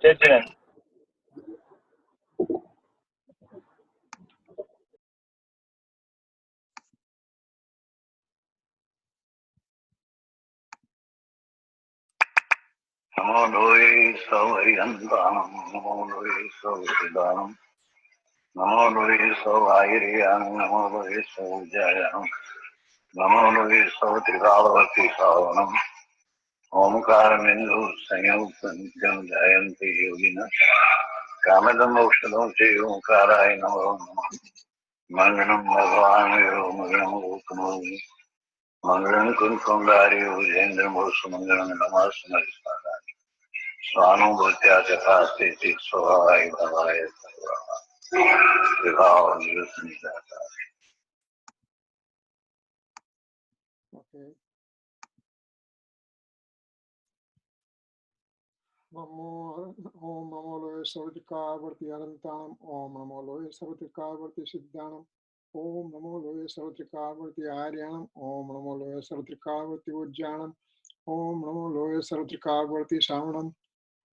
Chetan. Namo Doi Savayantam, Namo Doi Savadam, Namo Doi Savayiriyam, Namo Doi Savajayam, Namo Doi Savatrikavati Savanam, Omkaram Sanyam Jayanti Yogina, Kamadam Okshadam Sri Omkaraya Namo Mangalam Bhagavan Mangalam Ukanovi, Mangalam Kunkundari Ujendra Mosu Mangalam Namasanaripada. Swanubhutya Chakasti Swadhay Bhavaya Vivaha Nirusnidata. Okay. Om Namo Loya Sarvatrikavarti Arantanam. Om Namo Loya Sarvatrikavarti Siddhanam. Om Namo Loya Sarvatrikavarti Aryanam. Om Namo Loya Sarvatrikavarti Ujjanam. Om Namo Loya Sarvatrikavarti Savanam.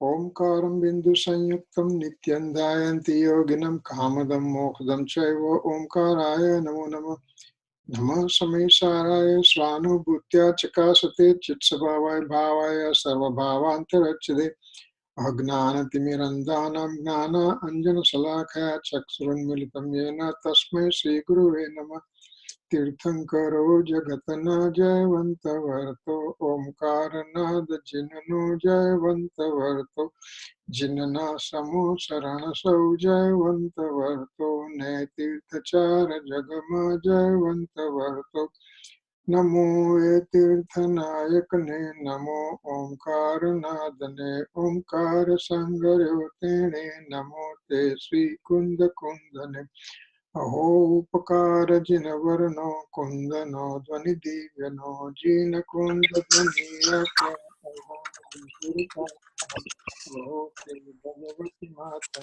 Omkaram Bindu Sanyuktam Nityandayanti Yoginam Kamadam Mokdam Chaiva Omkaraya Namo Namo Namo Samaysaraya Swanubhutya Chakasate Chitsabhavaya Bhavaya Sarva Bhavantarachade Ajnanatimirandanam Gnana Anjana Salakaya Chaksurunmilitam Yena Tasmai Sri Guruve Namah Tirthankaro Jagatana Jayavantavarto Omkaranada Jinanu Jayavantavarto Jinana Samo Sarana Sau Jayavantavarto Netirthachara Jagama Jayavantavarto Namo Etirthanayakane Namo Omkaranadane Omkara Sangaryotene Namo Te Sri Kunda Kundane Aho Upakara Jinavarano Kundano Dvani Divyano Jina Kunda Dvaniyaka Aho Bhagavati Mata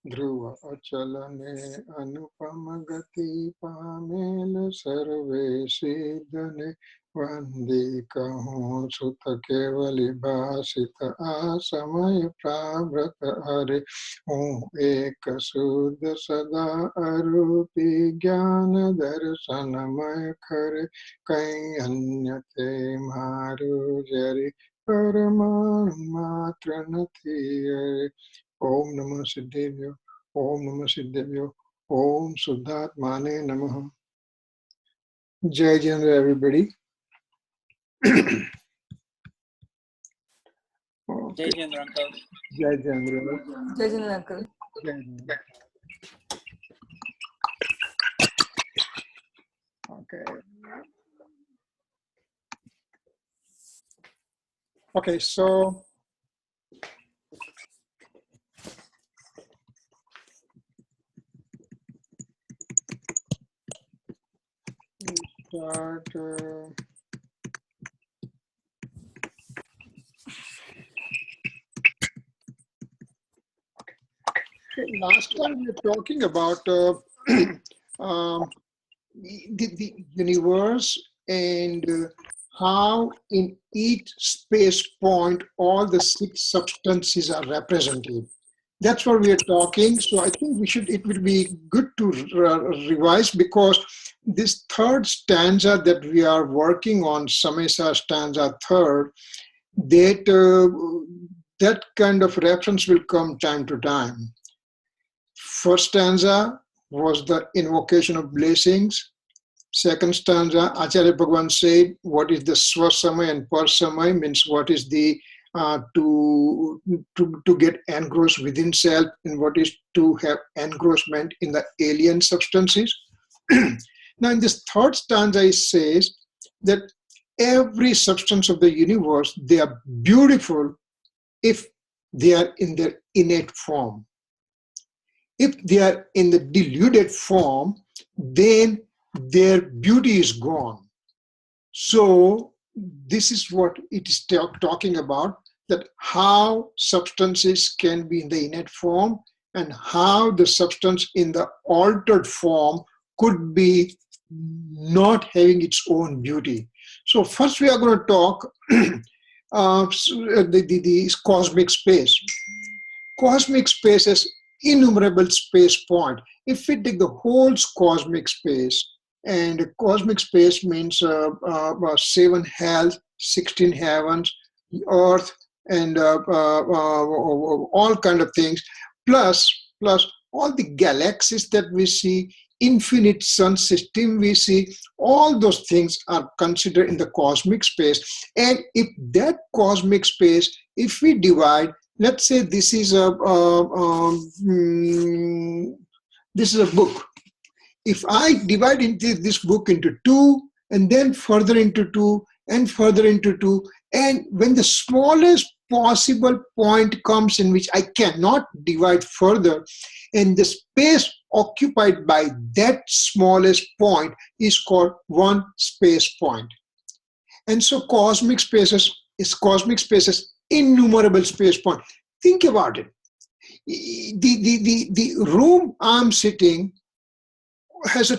Dhruva Achalane Anupamagati Pamela Sarve Siddhane Vande Kaho Sutta Kevali Bhasita Asamaya Prabhrata Hare Om Eka Suddha Sada Arupi Jnana Darshanamaya Khare Kai Anyate Maru Jari Paramatra Nathi Om Namah Siddhevyo, Om Namah Siddhevyo, Om Suddhatmane Namaha. Jai Jindra, everybody. Jai Jindra, uncle. Jai Jindra. Jai Jindra, uncle. Jai Jindra. Okay. Okay, so start. Last time we were talking about the universe and how in each space point all the 6 substances are represented. That's what we are talking. So I think it will be good to revise, because this third stanza that we are working on, Samaysar stanza third, that kind of reference will come time to time. First stanza was the invocation of blessings. Second stanza, Acharya Bhagavan said, what is the Swasamay and Parsamay, means what is the to get engrossed within self, and what is to have engrossment in the alien substances. Now in this third stanza it says that every substance of the universe, they are beautiful if they are in their innate form. If they are in the diluted form, then their beauty is gone. So this is what it is talking about, that how substances can be in the innate form and how the substance in the altered form could be not having its own beauty. So first we are going to talk the cosmic space. Cosmic space is innumerable space point. If we take the whole cosmic space, and cosmic space means 7 hells, 16 heavens, earth, and all kind of things, plus all the galaxies that we see, infinite sun system we see, all those things are considered in the cosmic space. And if that cosmic space, if we divide, let's say this is a book. If I divide into this book into 2, and then further into 2, and further into 2, and when the smallest possible point comes in which I cannot divide further, and the space occupied by that smallest point is called one space point. And so cosmic spaces innumerable space point. Think about it. The room I'm sitting has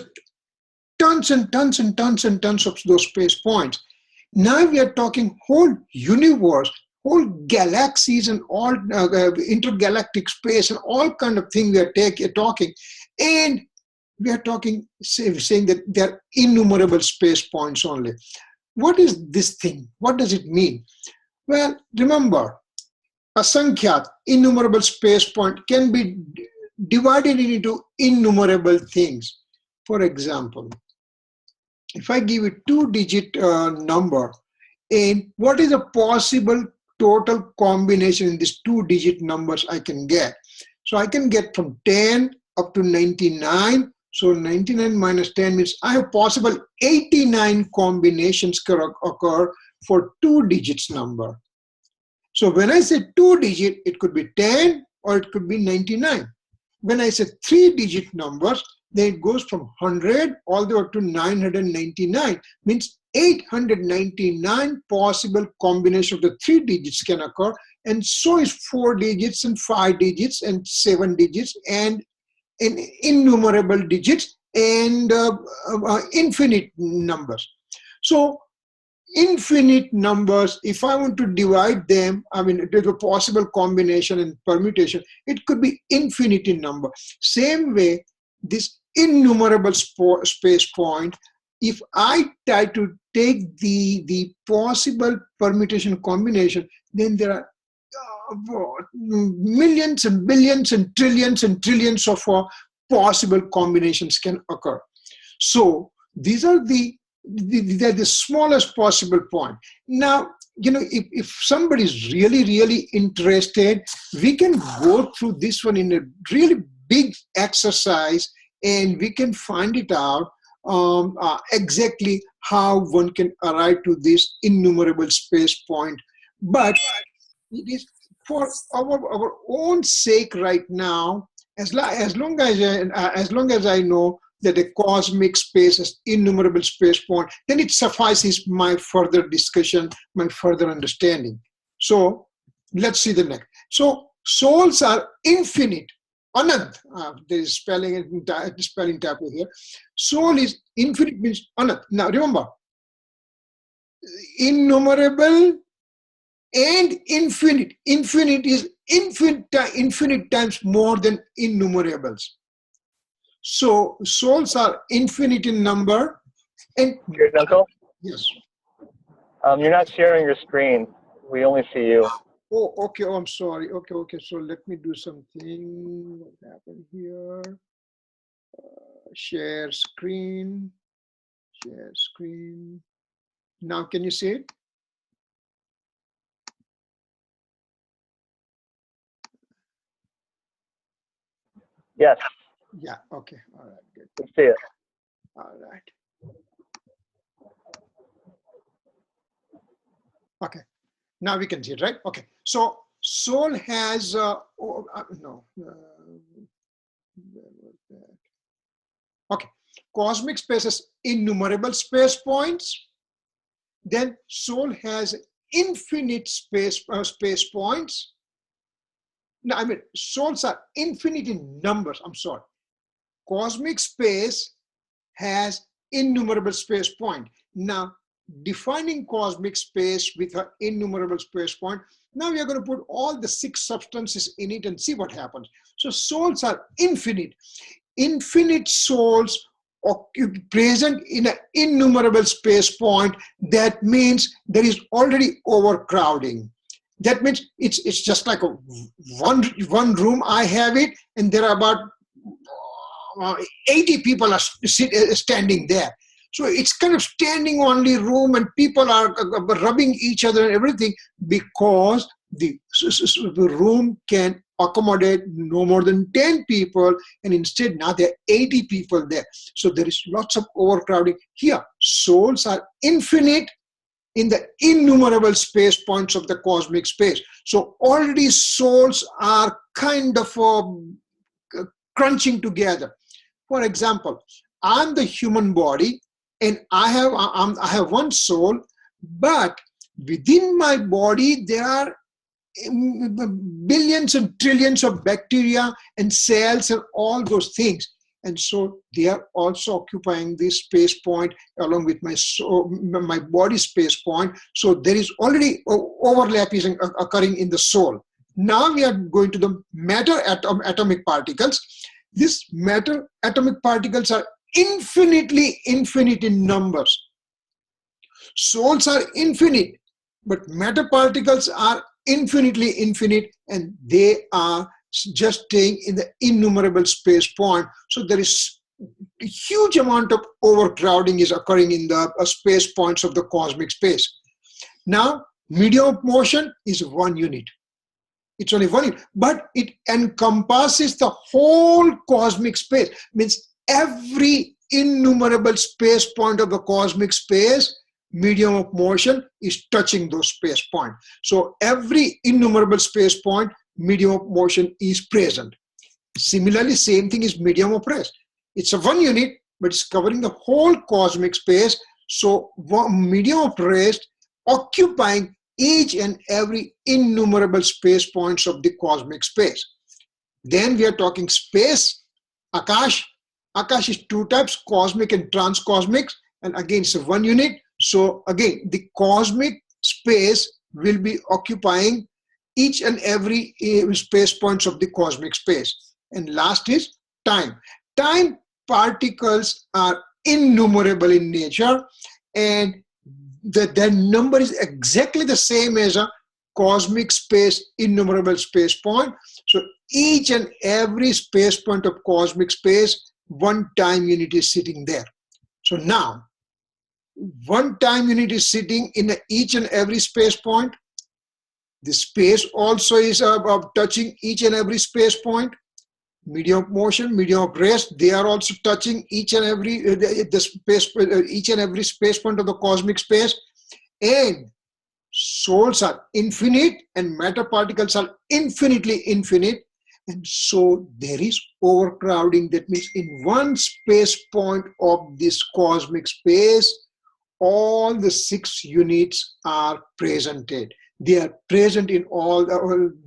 tons and tons and tons and tons of those space points. Now we are talking whole universe, whole galaxies, and all intergalactic space, and all kind of things we are talking, and we are talking, saying that there are innumerable space points only. What is this thing? What does it mean? Well, remember, asankhya, innumerable space point, can be divided into innumerable things. For example, if I give a 2-digit number, and what is a possible total combination in these 2-digit numbers I can get? So I can get from 10 up to 99. So 99 minus 10 means I have possible 89 combinations can occur for 2 digits number. So when I say 2-digit, it could be 10 or it could be 99. When I say 3-digit numbers, then it goes from 100 all the way up to 999. Means 899 possible combinations of the 3 digits can occur, and so is 4 digits and 5 digits and 7 digits and innumerable digits and infinite numbers. So infinite numbers, if I want to divide them, I mean, there's a possible combination and permutation, it could be infinite in number. Same way, this innumerable space point, if I try to take the possible permutation combination, then there are millions and billions and trillions of possible combinations can occur. So these are the smallest possible point. Now, you know, if somebody is really interested, we can go through this one in a really big exercise, and we can find it out exactly how one can arrive to this innumerable space point. But it is for our own sake right now, as long as I know that a cosmic space is innumerable space point, then it suffices my further discussion, my further understanding. So let's see the next. So souls are infinite. Anant, there is spelling typo here. Soul is infinite, means Anant. Now remember, innumerable and infinite. Infinite is infinite times more than innumerables. So souls are infinite in number. And Kirit, Uncle? yes. You're not sharing your screen. We only see you. Oh, okay. Oh, I'm sorry. Okay. So let me do something. What happened here? Share screen. Share screen. Now, can you see it? Yes. Yeah. Okay. All right. Good. We see it. All right. Okay. Now we can see it, right? Okay. So soul has where was that? Okay. Cosmic space has innumerable space points. Then soul has infinite space points. No, I mean, souls are infinite in numbers. I'm sorry. Cosmic space has innumerable space point. Now, defining cosmic space with an innumerable space point. Now we are going to put all the 6 substances in it and see what happens. So souls are infinite. Infinite souls present in an innumerable space point. That means there is already overcrowding. That means it's just like a one room. I have it, and there are about 80 people are standing there. So it's kind of standing only room, and people are rubbing each other and everything, because the room can accommodate no more than 10 people, and instead now there are 80 people there. So there is lots of overcrowding. Here, souls are infinite in the innumerable space points of the cosmic space. So already souls are kind of crunching together. For example, I'm the human body, and I have one soul, but within my body there are billions and trillions of bacteria and cells and all those things. And so they are also occupying this space point along with my soul, my body space point. So there is already overlapping occurring in the soul. Now we are going to the matter atomic particles. These matter atomic particles are infinite in numbers. Souls are infinite, but matter particles are infinitely infinite, and they are just staying in the innumerable space point. So there is a huge amount of overcrowding is occurring in the space points of the cosmic space. Now, medium of motion is 1 unit. It's only 1 unit, but it encompasses the whole cosmic space. Means every innumerable space point of the cosmic space, medium of motion is touching those space points. So every innumerable space point, medium of motion is present. Similarly, same thing is medium of rest. It's a 1 unit, but it's covering the whole cosmic space. So medium of rest occupying each and every innumerable space points of the cosmic space. Then we are talking space, Akash. Akash is 2 types, cosmic and transcosmic, and again it's a 1 unit. So again, the cosmic space will be occupying each and every space points of the cosmic space. And last is time. Time particles are innumerable in nature, and their number is exactly the same as a cosmic space innumerable space point. So each and every space point of cosmic space, 1 time unit is sitting there. So now 1 time unit is sitting in each and every space point. The space also is touching each and every space point. Medium of motion, medium of rest, they are also touching each and every each and every space point of the cosmic space. And souls are infinite, and matter particles are infinitely infinite. And so there is overcrowding. That means in 1 space point of this cosmic space, all the 6 units are presented. They are present in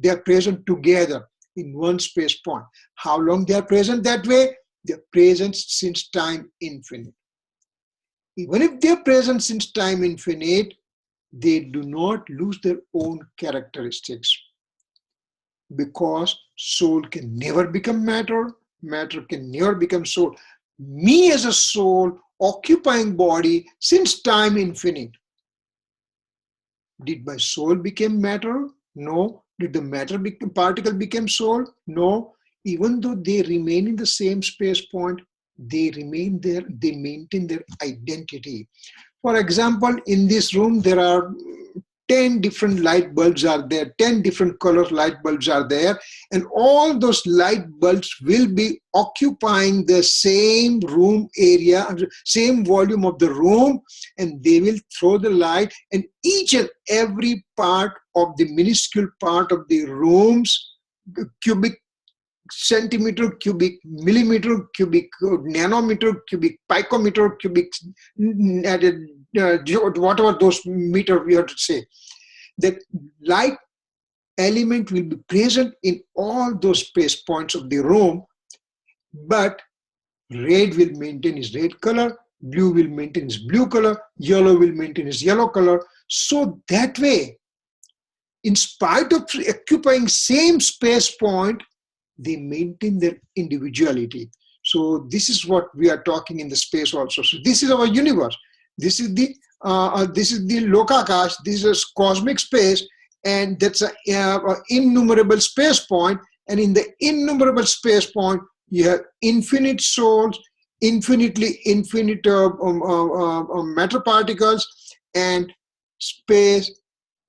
they are present together in 1 space point. How long they are present that way? They are present since time infinite. Even if they are present since time infinite, they do not lose their own characteristics, because soul can never become matter, matter can never become soul. Me as a soul occupying body since time infinite. Did my soul become matter? No. Did the matter particle become soul? No. Even though they remain in the same space point, they remain there, they maintain their identity. For example, in this room, there are 10 different light bulbs are there, 10 different color light bulbs are there, and all those light bulbs will be occupying the same room area, same volume of the room, and they will throw the light, and each and every part of the minuscule part of the rooms, cubic centimeter, cubic millimeter, cubic nanometer, cubic picometer, cubic whatever those meter we have to say, that light element will be present in all those space points of the room, but red will maintain its red color, blue will maintain its blue color, yellow will maintain its yellow color. So that way, in spite of occupying same space point, they maintain their individuality. So this is what we are talking in the space also. So this is our universe. This is the Lokakash. This is cosmic space, and that's an innumerable space point. And in the innumerable space point, you have infinite souls, infinite matter particles, and space,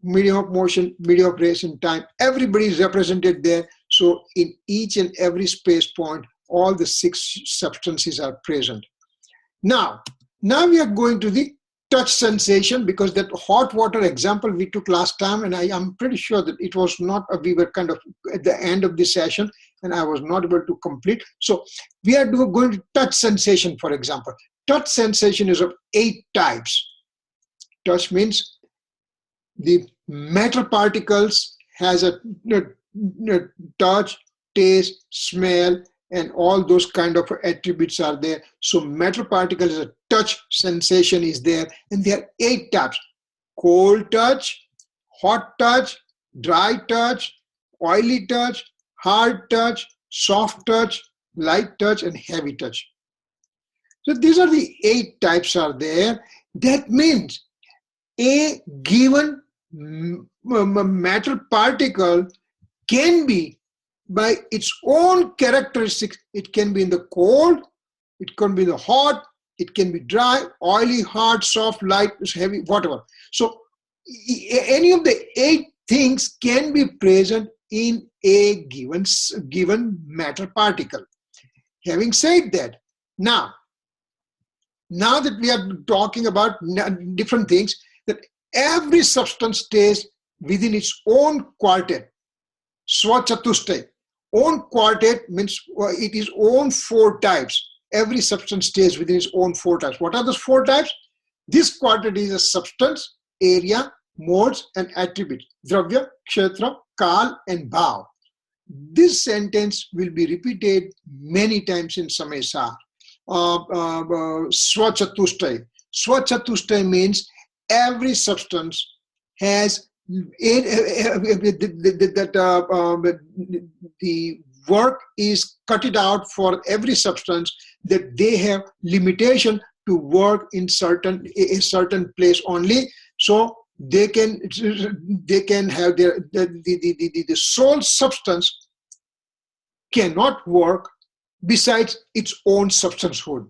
medium of motion, medium of relation, time. Everybody is represented there. So in each and every space point, all the 6 substances are present. Now we are going to the touch sensation, because that hot water example we took last time, and I am pretty sure that it was not, we were kind of at the end of the session and I was not able to complete. So we are going to touch sensation, for example. Touch sensation is of 8 types. Touch means the matter particles has a touch, taste, smell, and all those kind of attributes are there. So matter particle is a touch sensation is there, and there are 8 types: cold touch, hot touch, dry touch, oily touch, hard touch, soft touch, light touch, and heavy touch. So these are the 8 types are there. That means a given matter particle can be, by its own characteristics, it can be in the cold, it can be in the hot, it can be dry, oily, hard, soft, light, heavy, whatever. So any of the 8 things can be present in a given matter particle. Having said that, now that we are talking about different things, that every substance stays within its own quartet. Swachatushtay. Own quartet means it is own 4 types. Every substance stays within its own 4 types. What are those 4 types? This quartet is a substance, area, modes, and attributes. Dravya, kshetra, kal, and bhav. This sentence will be repeated many times in Samaysar. Swachatushtay. Swachatushtay means every substance has the work is cut it out for every substance, that they have limitation to work in a certain place only. So they can have the sole substance cannot work besides its own substancehood.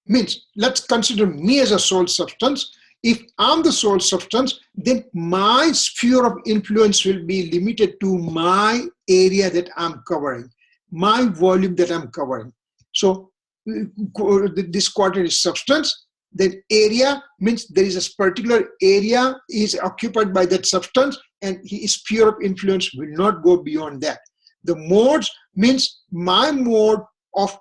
Means, let's consider me as a sole substance. If I'm the sole substance, then my sphere of influence will be limited to my area that I'm covering, my volume that I'm covering. So this quartet is substance. Then area means there is a particular area is occupied by that substance, and his sphere of influence will not go beyond that. The modes means my mode of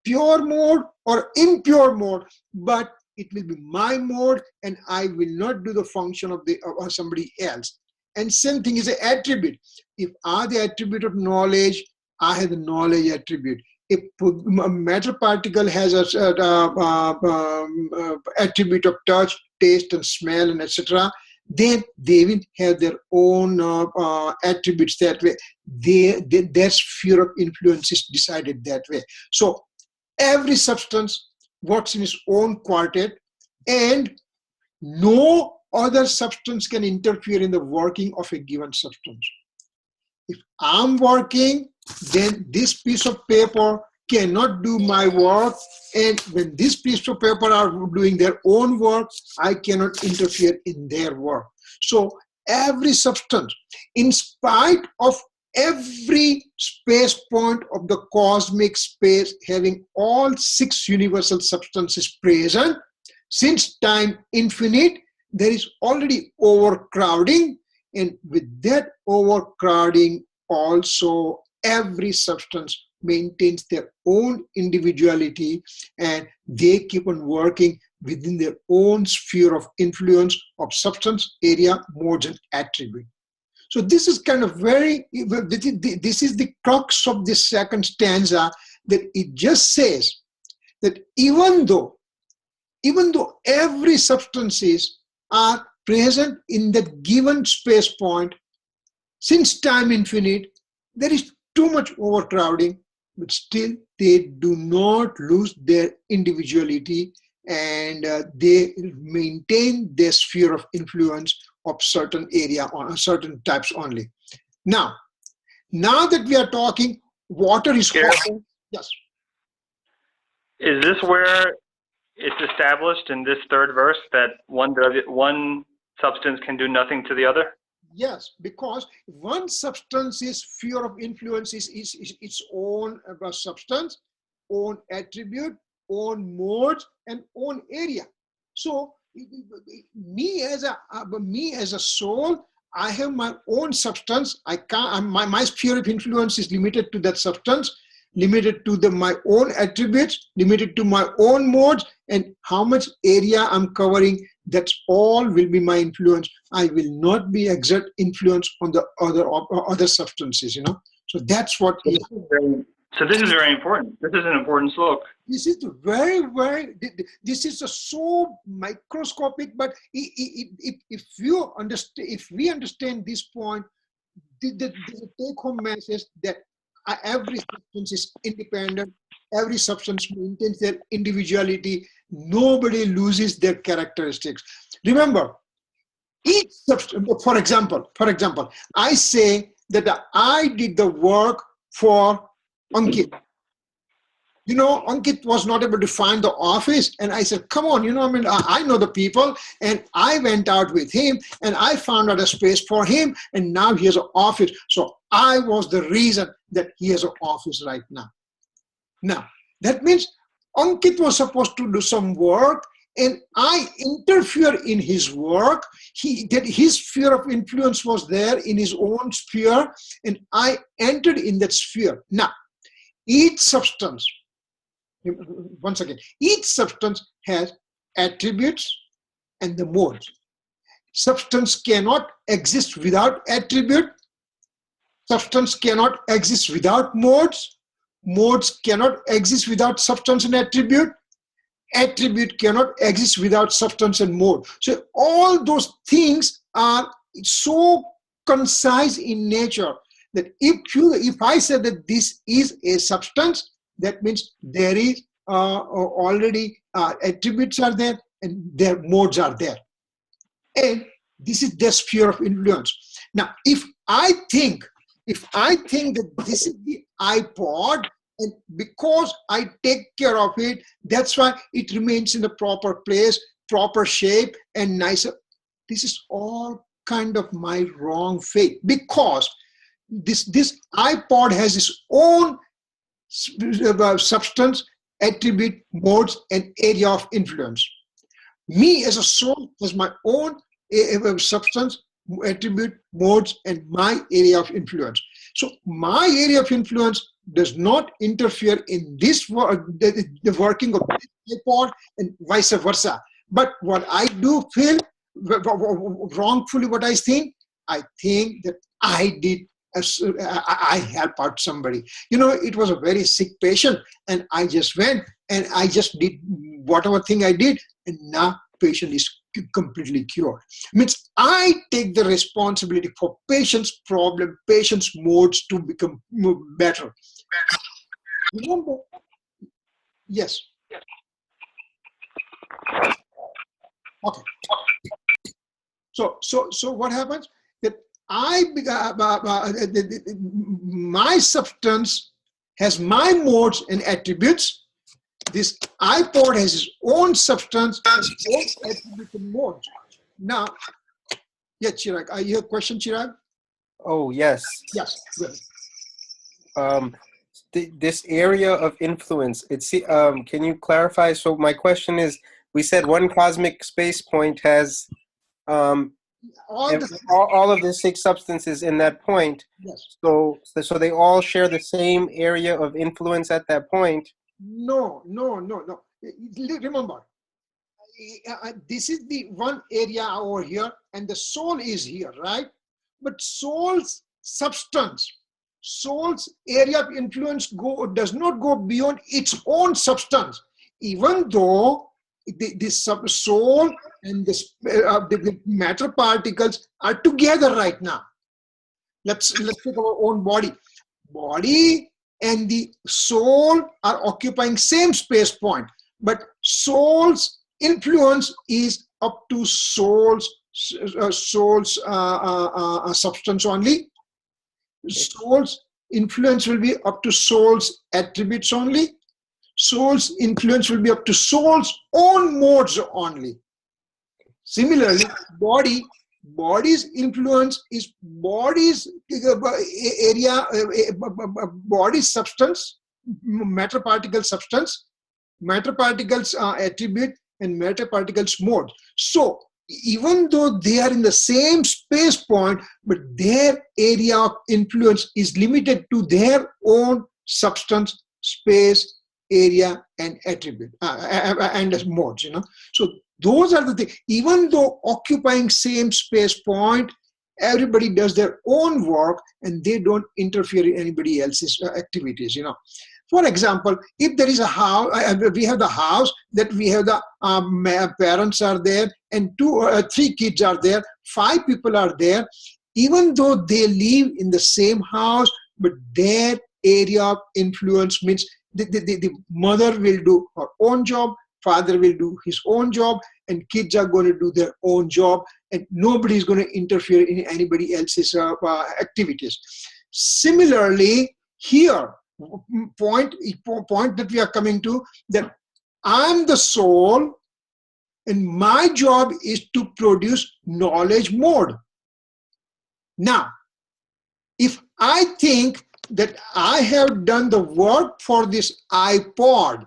pure mode or impure mode, but it will be my mode, and I will not do the function of somebody else. And same thing is an attribute. If I have the attribute of knowledge, I have the knowledge attribute. If a matter particle has a attribute of touch, taste, and smell, and etc., then they will have their own attributes that way. Their sphere of influence is decided that way. So every substance works in its own quartet, and no other substance can interfere in the working of a given substance. If I'm working, then this piece of paper cannot do my work, and when this piece of paper are doing their own work, I cannot interfere in their work. So every substance, in spite of every space point of the cosmic space having all 6 universal substances present, since time infinite, there is already overcrowding, and with that overcrowding also every substance maintains their own individuality, and they keep on working within their own sphere of influence of substance, area, modes, and attribute. So this is kind of this is the crux of this second stanza, that it just says that even though even though every substances are present in that given space point, since time infinite, there is too much overcrowding, but still they do not lose their individuality, and they maintain their sphere of influence of certain area on certain types only. Now that we are talking, water is hot. Yes. Is this where it's established in this third verse that one substance can do nothing to the other? Yes, because one substance's sphere of influence is its own substance, own attribute, own modes, and own area. So me as a soul, I have my own substance. I can't. My sphere of influence is limited to that substance, limited to my own attributes, limited to my own modes, and how much area I'm covering. That's all will be my influence. I will not be exert influence on the other substances. So that's what. So this is very important. This is an important sloka. This is very, very. This is so microscopic. But if we understand this point, the take-home message that every substance is independent. Every substance maintains their individuality. Nobody loses their characteristics. Remember, each substance. For example, I say that I did the work for Ankit. Ankit was not able to find the office, and I said, come on, I know the people, and I went out with him, and I found out a space for him, and now he has an office. So I was the reason that he has an office right now. Now, that means Ankit was supposed to do some work, and I interfere in his work. His sphere of influence was there in his own sphere, and I entered in that sphere. Now, each substance, once again, each substance has attributes and the modes. Substance cannot exist without attribute. Substance cannot exist without modes. Modes cannot exist without substance and attribute. Attribute cannot exist without substance and mode. So all those things are so concise in nature that if I said that this is a substance, that means there is already attributes are there and their modes are there. And this is their sphere of influence. Now, if I think that this is the iPod, and because I take care of it, that's why it remains in the proper place, proper shape, and nicer. This is all kind of my wrong faith, because this iPod has its own substance, attribute, modes, and area of influence. Me as a soul has my own substance, attribute, modes, and my area of influence. So my area of influence does not interfere in this the working of this iPod and vice versa. But what I do feel wrongfully, what I think that I did. I help out somebody. It was a very sick patient, and I just went and I just did whatever thing I did, and now patient is completely cured. Means I take the responsibility for patient's problem, patient's modes to become better. Remember? Yes. Okay. So what happens? That my substance has my modes and attributes. This iPod has its own substance and its own attributes and modes. Now, yeah, Chirag, you have a question, Chirag? Oh, yes. Yes. This area of influence, can you clarify? So my question is, we said one cosmic space point has all of the 6 substances in that point. Yes. So they all share the same area of influence at that point. No. Remember, this is the one area over here, and the soul is here, right? But soul's substance, soul's area of influence does not go beyond its own substance, even though soul and the matter particles are together right now. Let's take our own body. Body and the soul are occupying same space point, but soul's influence is up to soul's substance only. Soul's influence will be up to soul's attributes only. Soul's influence will be up to soul's own modes only. Similarly, body's influence is body's area, body's substance, matter particle substance, matter particles attribute, and matter particles mode. So even though they are in the same space point, but their area of influence is limited to their own substance, space, area, and attribute and modes. So those are the things. Even though occupying same space point, everybody does their own work and they don't interfere in anybody else's activities. For example, if there is a house, we have the house that we have the parents are there and 2 or 3 kids are there, 5 people are there. Even though they live in the same house, but their area of influence means the mother will do her own job, father will do his own job, and kids are going to do their own job, and nobody is going to interfere in anybody else's activities. Similarly, here, point that we are coming to, that I'm the soul and my job is to produce knowledge mode. Now, if I think that I have done the work for this iPod,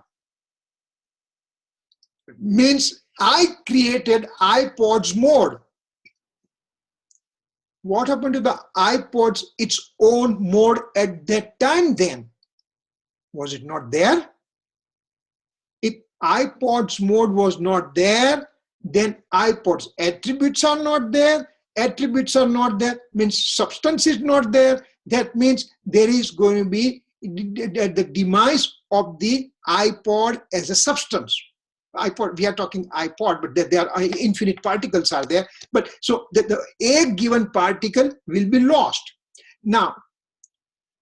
means I created iPod's mode. What happened to the iPod's its own mode at that time then? Was it not there? If iPod's mode was not there, then iPod's attributes are not there. Attributes are not there means substance is not there. That means there is going to be the demise of the iPod as a substance. iPod, we are talking iPod, but there are infinite particles are there. But so a given particle will be lost. Now,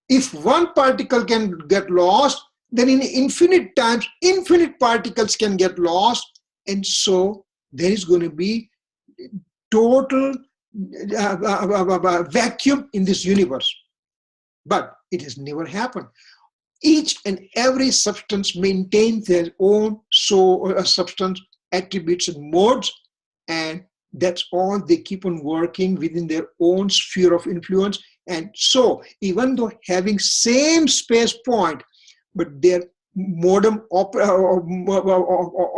if one particle can get lost, then in infinite times, infinite particles can get lost. And so there is going to be total vacuum in this universe. But it has never happened. Each and every substance maintains their own substance attributes and modes, and that's all they keep on working within their own sphere of influence. And so even though having same space point, but their modem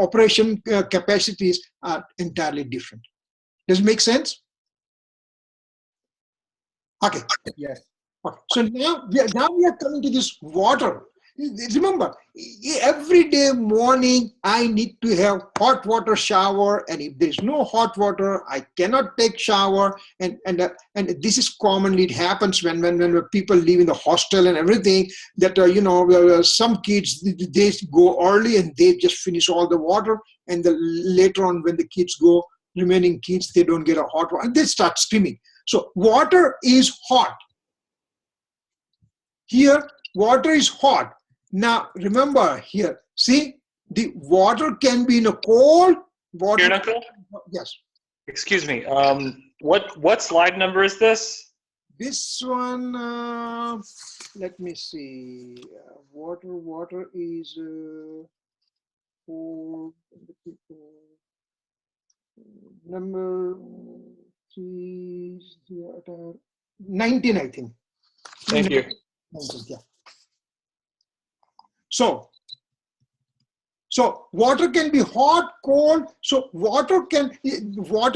operation capacities are entirely different. Does it make sense? Okay. Yes. Okay. So now we are coming to this water. Remember, every day morning I need to have hot water shower, and if there is no hot water, I cannot take shower. And this is commonly, it happens when people live in the hostel and everything. That some kids, they go early and they just finish all the water, and later on when the kids go, remaining kids, they don't get a hot water and they start screaming. So water is hot. Here, water is hot. Now, remember here, see, the water can be in a cold water. Here, Uncle? Yes. Excuse me. What slide number is this? This one, let me see. Water is number 19, I think. Thank you. 19, yeah. So water can be hot, cold. So water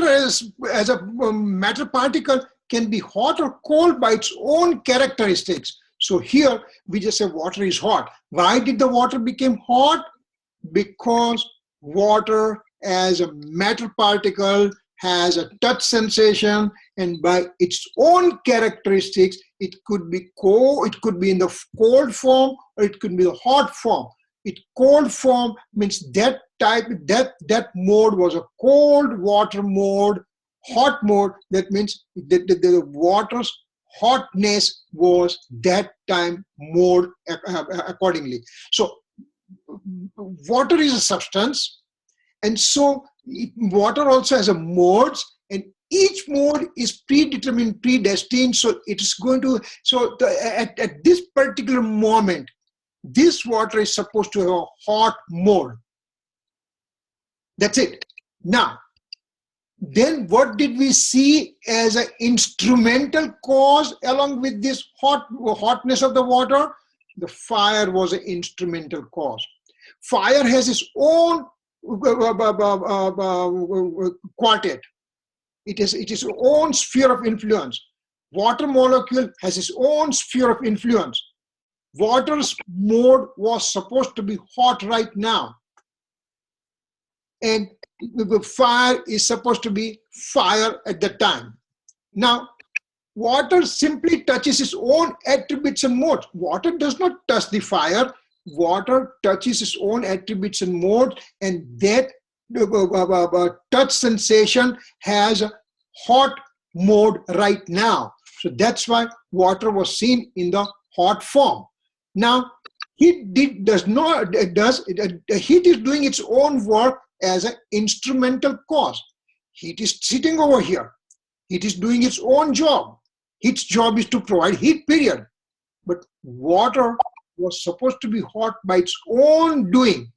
as a matter particle can be hot or cold by its own characteristics. So here we just say water is hot. Why did the water become hot? Because water as a matter particle has a touch sensation, and by its own characteristics, it could be cold, it could be in the cold form, or it could be the hot form. It cold form means that mode was a cold water mode. Hot mode, that means the water's hotness was that time mode accordingly. So water is a substance, and so water also has a modes, and each mode is predetermined, predestined. So it is going to, at this particular moment, this water is supposed to have a hot mode. That's it. Now, then what did we see as an instrumental cause along with this hotness of the water? The fire was an instrumental cause. Fire has its own quartet. It is its own sphere of influence. Water molecule has its own sphere of influence. Water's mode was supposed to be hot right now. And the fire is supposed to be fire at the time. Now, water simply touches its own attributes and modes. Water does not touch the fire. Water touches its own attributes and modes, and that touch sensation has a hot mode right now. So that's why water was seen in the hot form. Now, heat is doing its own work as an instrumental cause. Heat is sitting over here. Heat is doing its own job. Its job is to provide heat, period. But water was supposed to be hot by its own doing.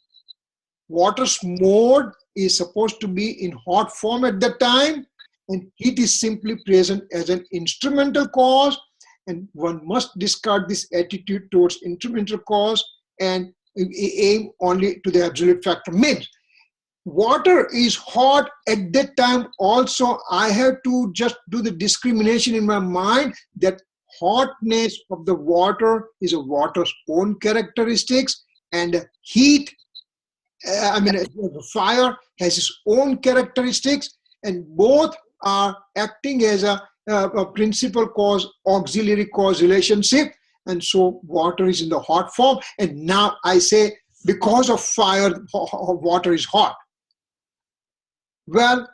Water's mode is supposed to be in hot form at that time, and heat is simply present as an instrumental cause, and one must discard this attitude towards instrumental cause and aim only to the absolute factor. Means water is hot at that time also. I have to just do the discrimination in my mind that hotness of the water is a water's own characteristics, and heat, fire has its own characteristics, and both are acting as a principal cause, auxiliary cause relationship. And so water is in the hot form, and now I say because of fire, water is hot. Well,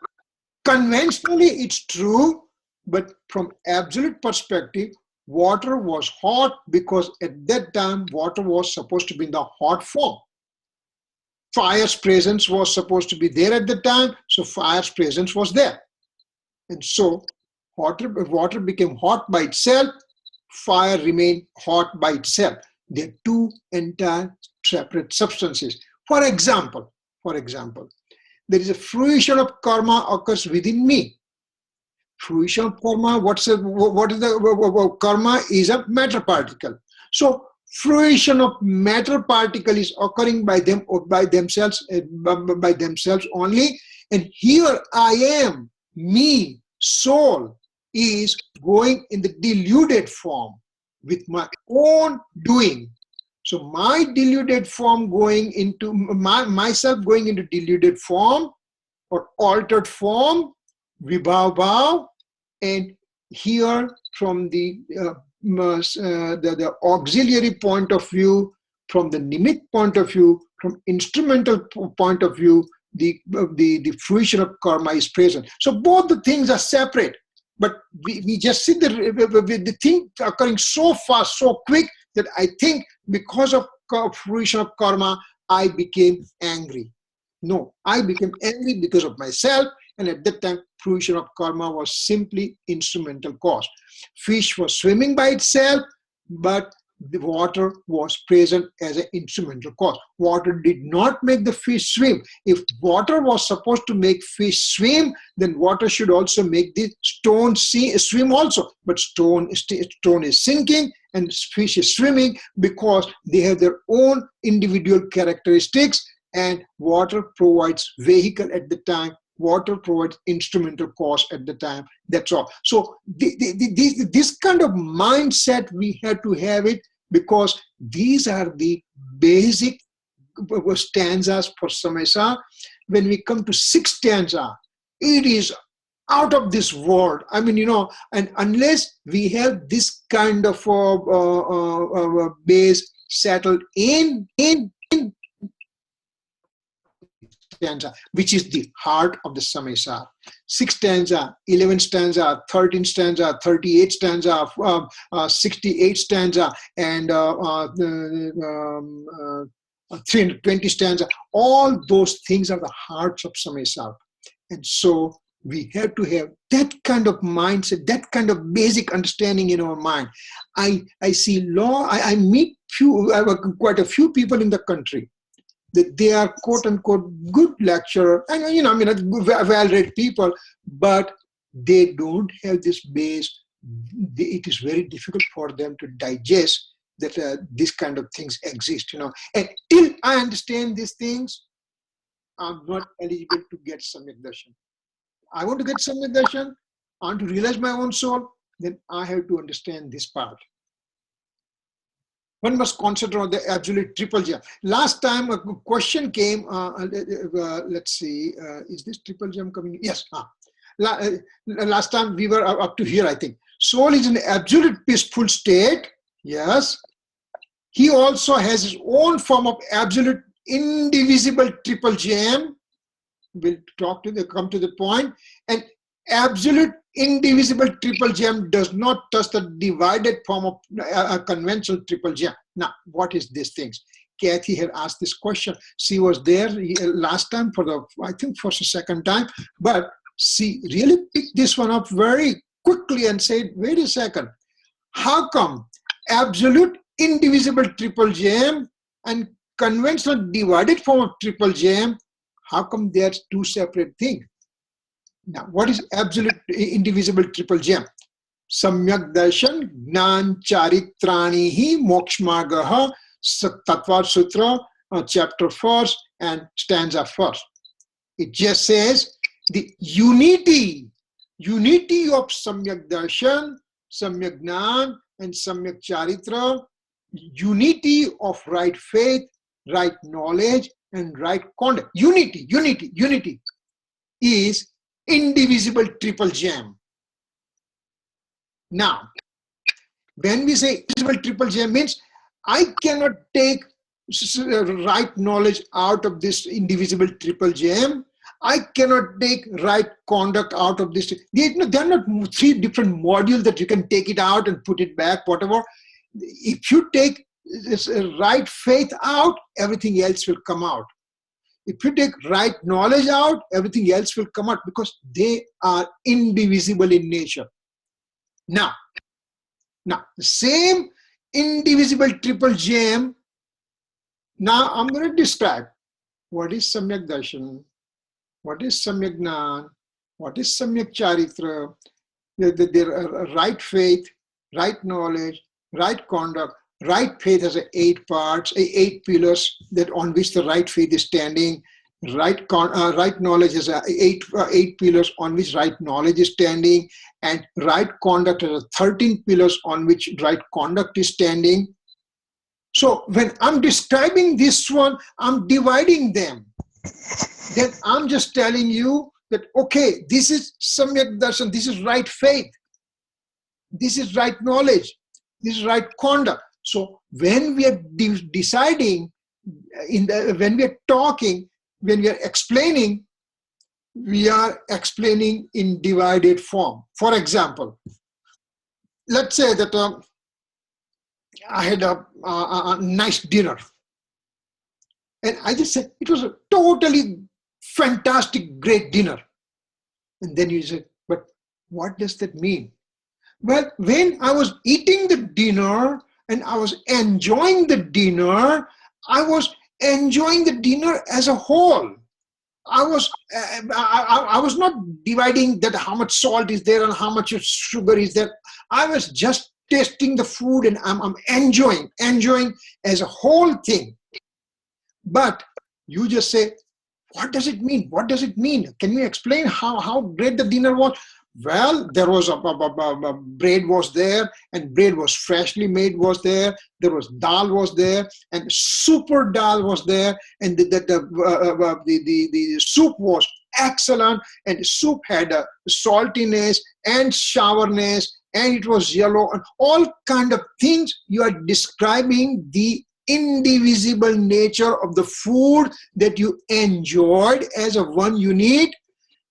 conventionally it's true, but from absolute perspective, water was hot because at that time water was supposed to be in the hot form. Fire's presence was supposed to be there at the time, so fire's presence was there. And so water became hot by itself, fire remained hot by itself. They're two entire separate substances. For example, there is a fruition of karma occurs within me. Fruition of karma, what is the karma is a matter particle. So fruition of matter particle is occurring by themselves only. And here I am, me, soul, is going in the deluded form with my own doing. So my deluded form going into myself going into deluded form or altered form, vibhav, and here from the auxiliary point of view, from the nimitt point of view, from instrumental point of view, the fruition of karma is present. So both the things are separate, but we just see the thing occurring so fast, so quick, that I think because of fruition of karma, I became angry. No, I became angry because of myself, and at that time, fruition of karma was simply instrumental cause. Fish was swimming by itself, but the water was present as an instrumental cause. Water did not make the fish swim. If water was supposed to make fish swim, then water should also make the stone swim also. But stone is sinking and fish is swimming because they have their own individual characteristics, and water provides vehicle at the time. Water provides instrumental cause at the time. That's all. So this kind of mindset, we have to have it, because these are the basic stanzas for Samaysar. When we come to sixth stanza, it is out of this world. I mean, and unless we have this kind of base settled in, stanza, which is the heart of the Samaysar. 6th stanza, 11th stanza, 13th stanza, 38th stanza, 68th stanza, and 320 stanza. All those things are the hearts of Samaysar. And so we have to have that kind of mindset, that kind of basic understanding in our mind. I see I meet I have quite a few people in the country that they are quote unquote good lecturer and well-read people, but they don't have this base. It is very difficult for them to digest that this kind of things exist, And till I understand these things, I'm not eligible to get Samyak Darshan. I want to get Samyak Darshan, I want to realize my own soul, then I have to understand this part. One must consider on the absolute triple gem. Last time a question came, let's see, is this triple gem coming? Yes. Last time we were up to here, I think. Soul is in absolute peaceful state. Yes. He also has his own form of absolute indivisible triple gem. We'll come to the point. And absolute indivisible triple gem does not touch the divided form of a conventional triple gem. Now, what is these things? Kathy had asked this question. She was there last time for the second time, but she really picked this one up very quickly and said, wait a second, how come absolute indivisible triple gem and conventional divided form of triple gem, how come they are two separate things? Now, what is absolute indivisible triple gem? Samyak darshan gnan charitrani hi moksmargaha Tattva Sutra, chapter 1st and stanza 1st. It just says the unity of Samyak darshan, Samyak gnan, and Samyak charitra, unity of right faith, right knowledge, and right conduct. Unity is indivisible triple gem. Now, when we say indivisible triple gem means I cannot take right knowledge out of this indivisible triple gem. I cannot take right conduct out of this. There are not three different modules that you can take it out and put it back, whatever. If you take this right faith out, everything else will come out. If you take right knowledge out, everything else will come out because they are indivisible in nature. Now, the same indivisible triple gem, now I'm going to describe what is Samyak Darshan, what is Samyak Gnan, what is Samyak Charitra. There are right faith, right knowledge, right conduct. Right faith has 8 parts, 8 pillars that on which the right faith is standing. Right knowledge has 8 pillars on which right knowledge is standing, and right conduct has 13 pillars on which right conduct is standing. So when I'm describing this one, I'm dividing them. Then I'm just telling you that, okay, this is Samyak Darshan, this is right faith, this is right knowledge, this is right conduct. So when we are deciding, when we are talking, when we are explaining in divided form. For example, let's say that I had a nice dinner. And I just said, it was a totally fantastic, great dinner. And then you say, but what does that mean? Well, when I was eating the dinner and I was enjoying the dinner, I was enjoying the dinner as a whole. I was not dividing that how much salt is there and how much sugar is there. I was just tasting the food and I'm enjoying as a whole thing. But you just say, what does it mean? What does it mean? Can you explain how great the dinner was? Well, there was bread was there, and bread was freshly made was there. There was dal was there, and super dal was there, and the soup was excellent, and the soup had a saltiness and sourness, and it was yellow, and all kind of things. You are describing the indivisible nature of the food that you enjoyed as a one unit.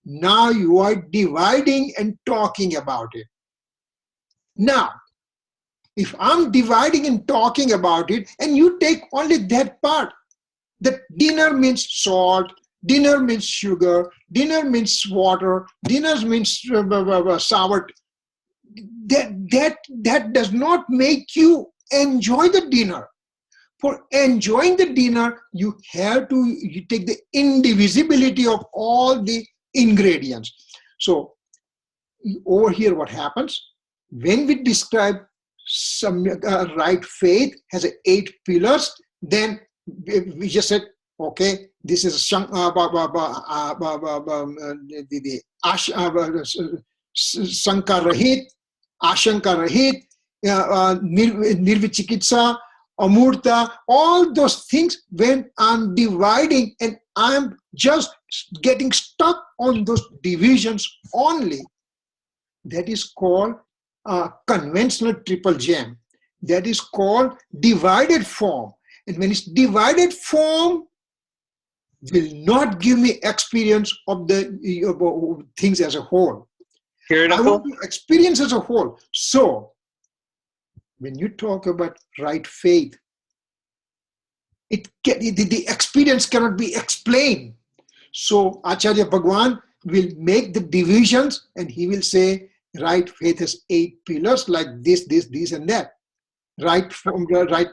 Now you are dividing and talking about it. Now, if I'm dividing and talking about it, and you take only that part, that dinner means salt, dinner means sugar, dinner means water, dinner means sour, that does not make you enjoy the dinner. For enjoying the dinner, you have to take the indivisibility of all the ingredients. So over here, what happens? When we describe some right faith has 8 pillars, then we just said, okay, this is Sankarahit, Ashankarahit, Nirvichikitsa, Amurta, all those things. When I'm dividing and I'm just getting stuck on those divisions only, that is called conventional triple gem. That is called divided form. And when it's divided form, will not give me experience of the things as a whole. I want to experience as a whole. So when you talk about right faith, the experience cannot be explained. So Acharya Bhagwan will make the divisions, and he will say, right faith has 8 pillars like this, and that. Right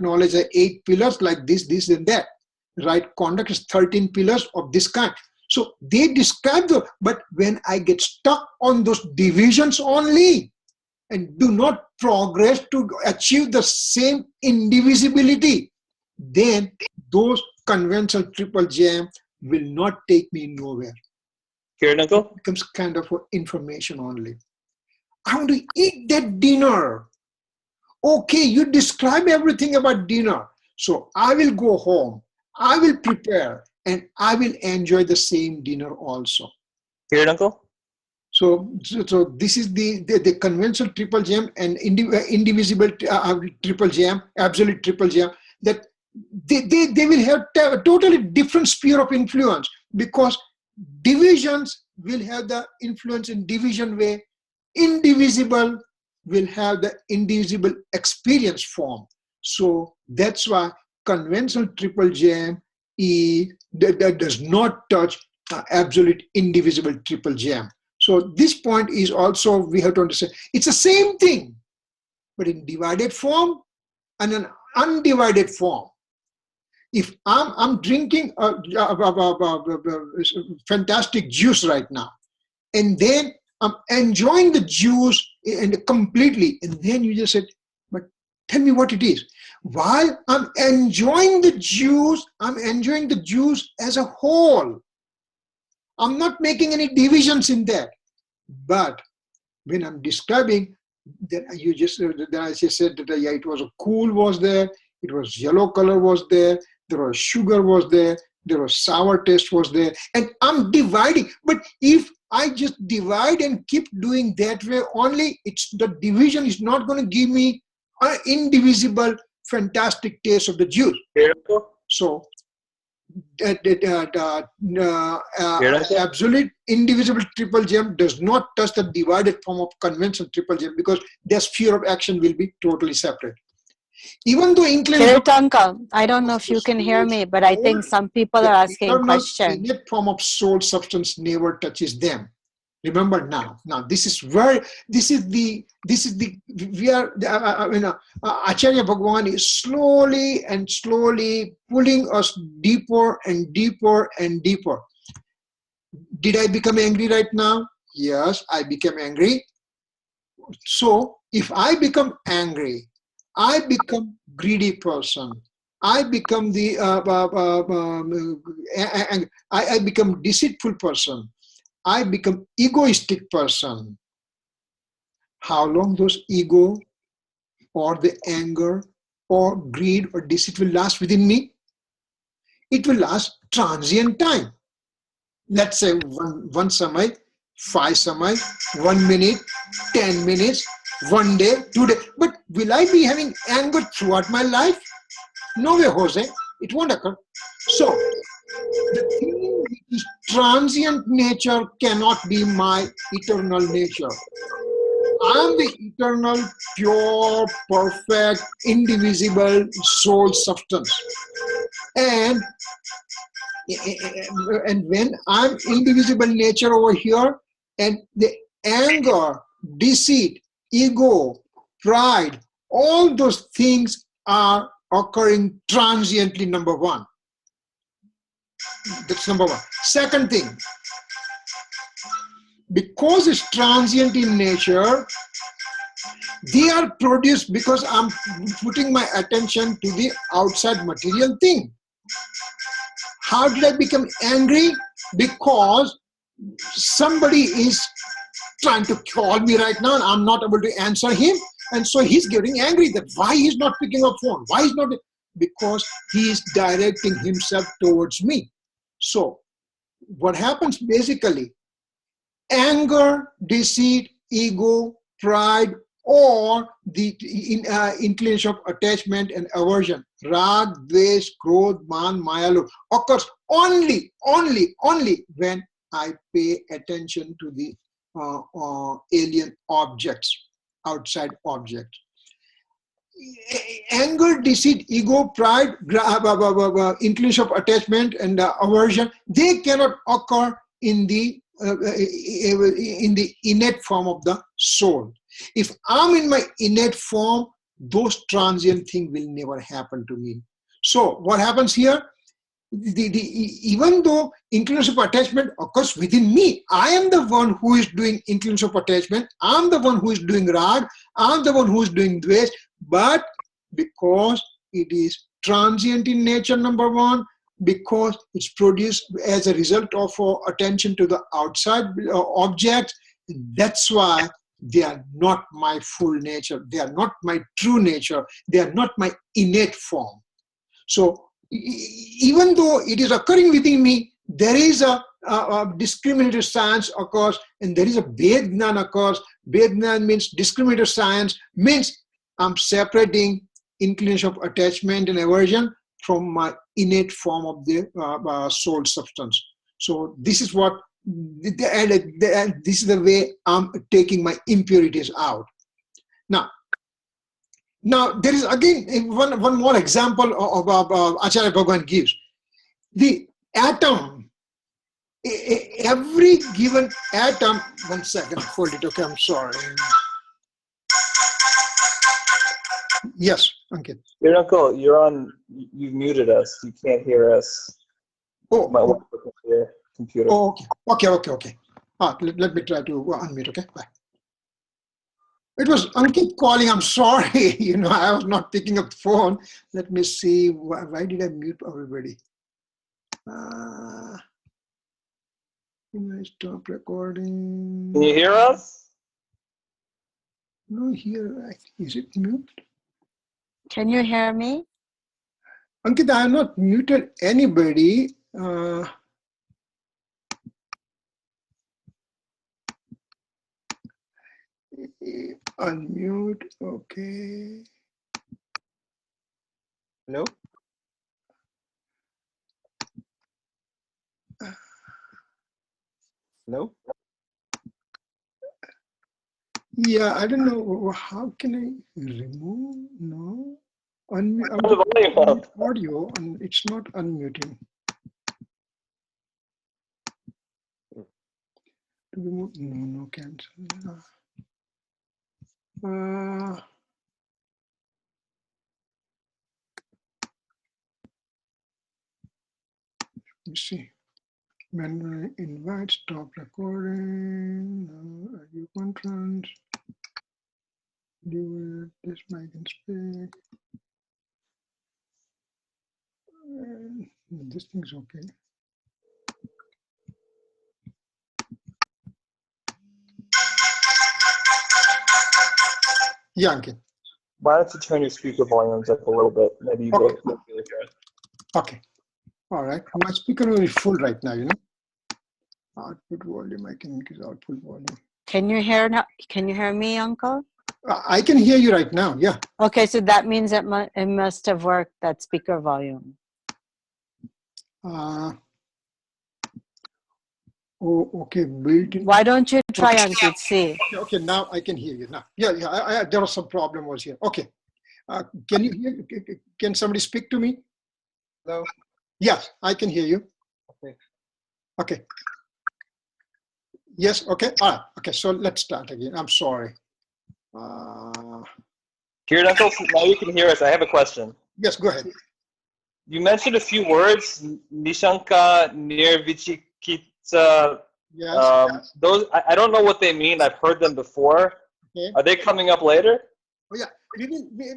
knowledge has 8 pillars like this, and that. Right conduct is 13 pillars of this kind. So they describe those, but when I get stuck on those divisions only and do not progress to achieve the same indivisibility, then those conventional triple gem will not take me nowhere. Here, Uncle? It becomes kind of information only. I want to eat that dinner. Okay, you describe everything about dinner. So I will go home, I will prepare, and I will enjoy the same dinner also. Here, Uncle? So this is the conventional triple gem and indivisible triple gem, absolute triple gem, that they will have a totally different sphere of influence, because divisions will have the influence in division way, indivisible will have the indivisible experience form. So that's why conventional triple gem that does not touch absolute indivisible triple gem. So this point is also, we have to understand, it's the same thing, but in divided form and an undivided form. If I'm drinking a fantastic juice right now, and then I'm enjoying the juice and completely, and then you just said, but tell me what it is. While I'm enjoying the juice as a whole. I'm not making any divisions in that. But when I'm describing, then I just said that yeah, it was a cool was there, it was yellow color was there was sugar was there was sour taste was there, and I'm dividing. But if I just divide and keep doing that way only, the division is not going to give me an indivisible, fantastic taste of the juice. So absolute indivisible triple gem does not touch the divided form of conventional triple gem, because their sphere of action will be totally separate. Even though Kirit uncle, I don't know if you can hear me, but I think some people are asking questions. The innate form of soul substance never touches them. Remember now. Now this is where Acharya Bhagwan is slowly pulling us deeper and deeper and deeper. Did I become angry right now? Yes, I became angry. So if I become angry, I become greedy person. I become I become deceitful person. I become egoistic person. How long those ego or the anger or greed or deceit will last within me? It will last transient time. Let's say one samay, 5 samay, 1 minute, 10 minutes, 1 day, 2 days. But will I be having anger throughout my life? No way, Jose, it won't occur. So, the thing which is transient nature cannot be my eternal nature. I am the eternal, pure, perfect, indivisible soul substance. And when I'm indivisible nature over here, and the anger, deceit, ego, pride, all those things are occurring transiently, number one. That's number one. Second thing, because it's transient in nature, they are produced because I'm putting my attention to the outside material thing. How did I become angry? Because somebody is trying to call me right now and I'm not able to answer him. And so he's getting angry that why he's not picking up phone? Why he's not? Because he is directing himself towards me. So what happens basically, anger, deceit, ego, pride, or the inclination of attachment and aversion, rag, dvesh, krodh, man, maya, lobh, occurs only when I pay attention to the alien objects, outside objects. Anger, deceit, ego, pride, inclination of attachment and aversion, they cannot occur in the innate form of the soul. If I'm in my innate form, those transient things will never happen to me. So what happens here? Even though inclination of attachment occurs within me, I am the one who is doing inclination of attachment, I'm the one who is doing rag, I'm the one who is doing dvesh, but because it is transient in nature, number one, because it's produced as a result of attention to the outside objects, that's why they are not my full nature, they are not my true nature, they are not my innate form. So even though it is occurring within me, there is a discriminative science occurs, and there is a Bhed Gnan occurs. Bhed Gnan means discriminative science, means I'm separating inclination of attachment and aversion from my innate form of the soul substance. So this is what, this is the way I'm taking my impurities out. Now there is again one more example of Acharya Bhagavan gives. The atom, every given atom, one second, hold it, okay, I'm sorry. Yes, Ankit. Your uncle, you've muted us. You can't hear us. Oh, you might want to look at your computer. Oh, okay. Let me try to unmute, okay? Bye. It was Ankit calling, I'm sorry. I was not picking up the phone. Let me see, why did I mute everybody? Stop recording. Can you hear us? No, here, is it mute? Can you hear me? Ankit, I have not muted anybody. Unmute, okay. Hello? Hello? Yeah, I don't know. How can I remove? No. Turn the volume up. Audio, and it's not unmuting. To remove, no, cancel. Let me see. When I invite, stop recording. Audio conference. Do it. This mic can speak. This thing's okay. Yeah, okay. Why don't you turn your speaker volumes up a little bit? Maybe you Okay. go really good. Okay. All right. My speaker is full right now, Output volume, I can increase output volume. Can you hear now? Can you hear me, Uncle? I can hear you right now. Yeah. Okay, so that means it must have worked, that speaker volume. Oh, okay. Built-in. Why don't you try Ankit? See. Okay, now I can hear you now. Yeah. There was some problem was here. Okay. Can you hear? Can somebody speak to me? Hello? Yes, I can hear you. Okay. Okay. Yes. Okay. All right. Okay. So let's start again. I'm sorry. Kirit, Uncle, now you can hear us. I have a question. Yes. Go ahead. You mentioned a few words, Nishanka, Nirvichikitsa. Yes. Those I don't know what they mean. I've heard them before. Okay. Are they coming up later? Oh, yeah.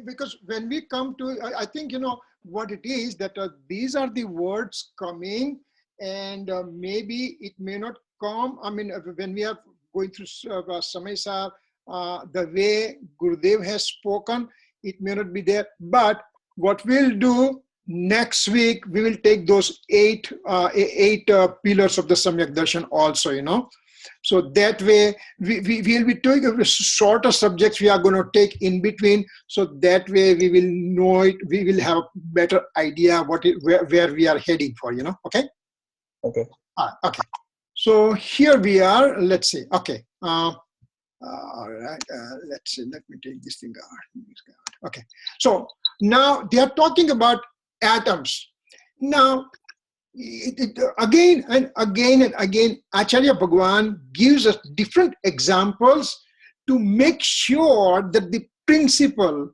Because when we come to, I think, you know, what it is that these are the words coming, and maybe it may not come. I mean, when we are going through Samaysar, the way Gurudev has spoken, it may not be there. But what we'll do next week, we will take those eight pillars of the Samyak Darshan also, you know. So that way, we will be taking shorter subjects we are going to take in between. So that way, we will know it. We will have a better idea where we are heading for, you know. Okay. Okay. Okay. So here we are. Let's see. Okay. All right. Let's see. Let me take this thing out. Okay. So now they are talking about atoms. Now, again and again, Acharya Bhagwan gives us different examples to make sure that the principle,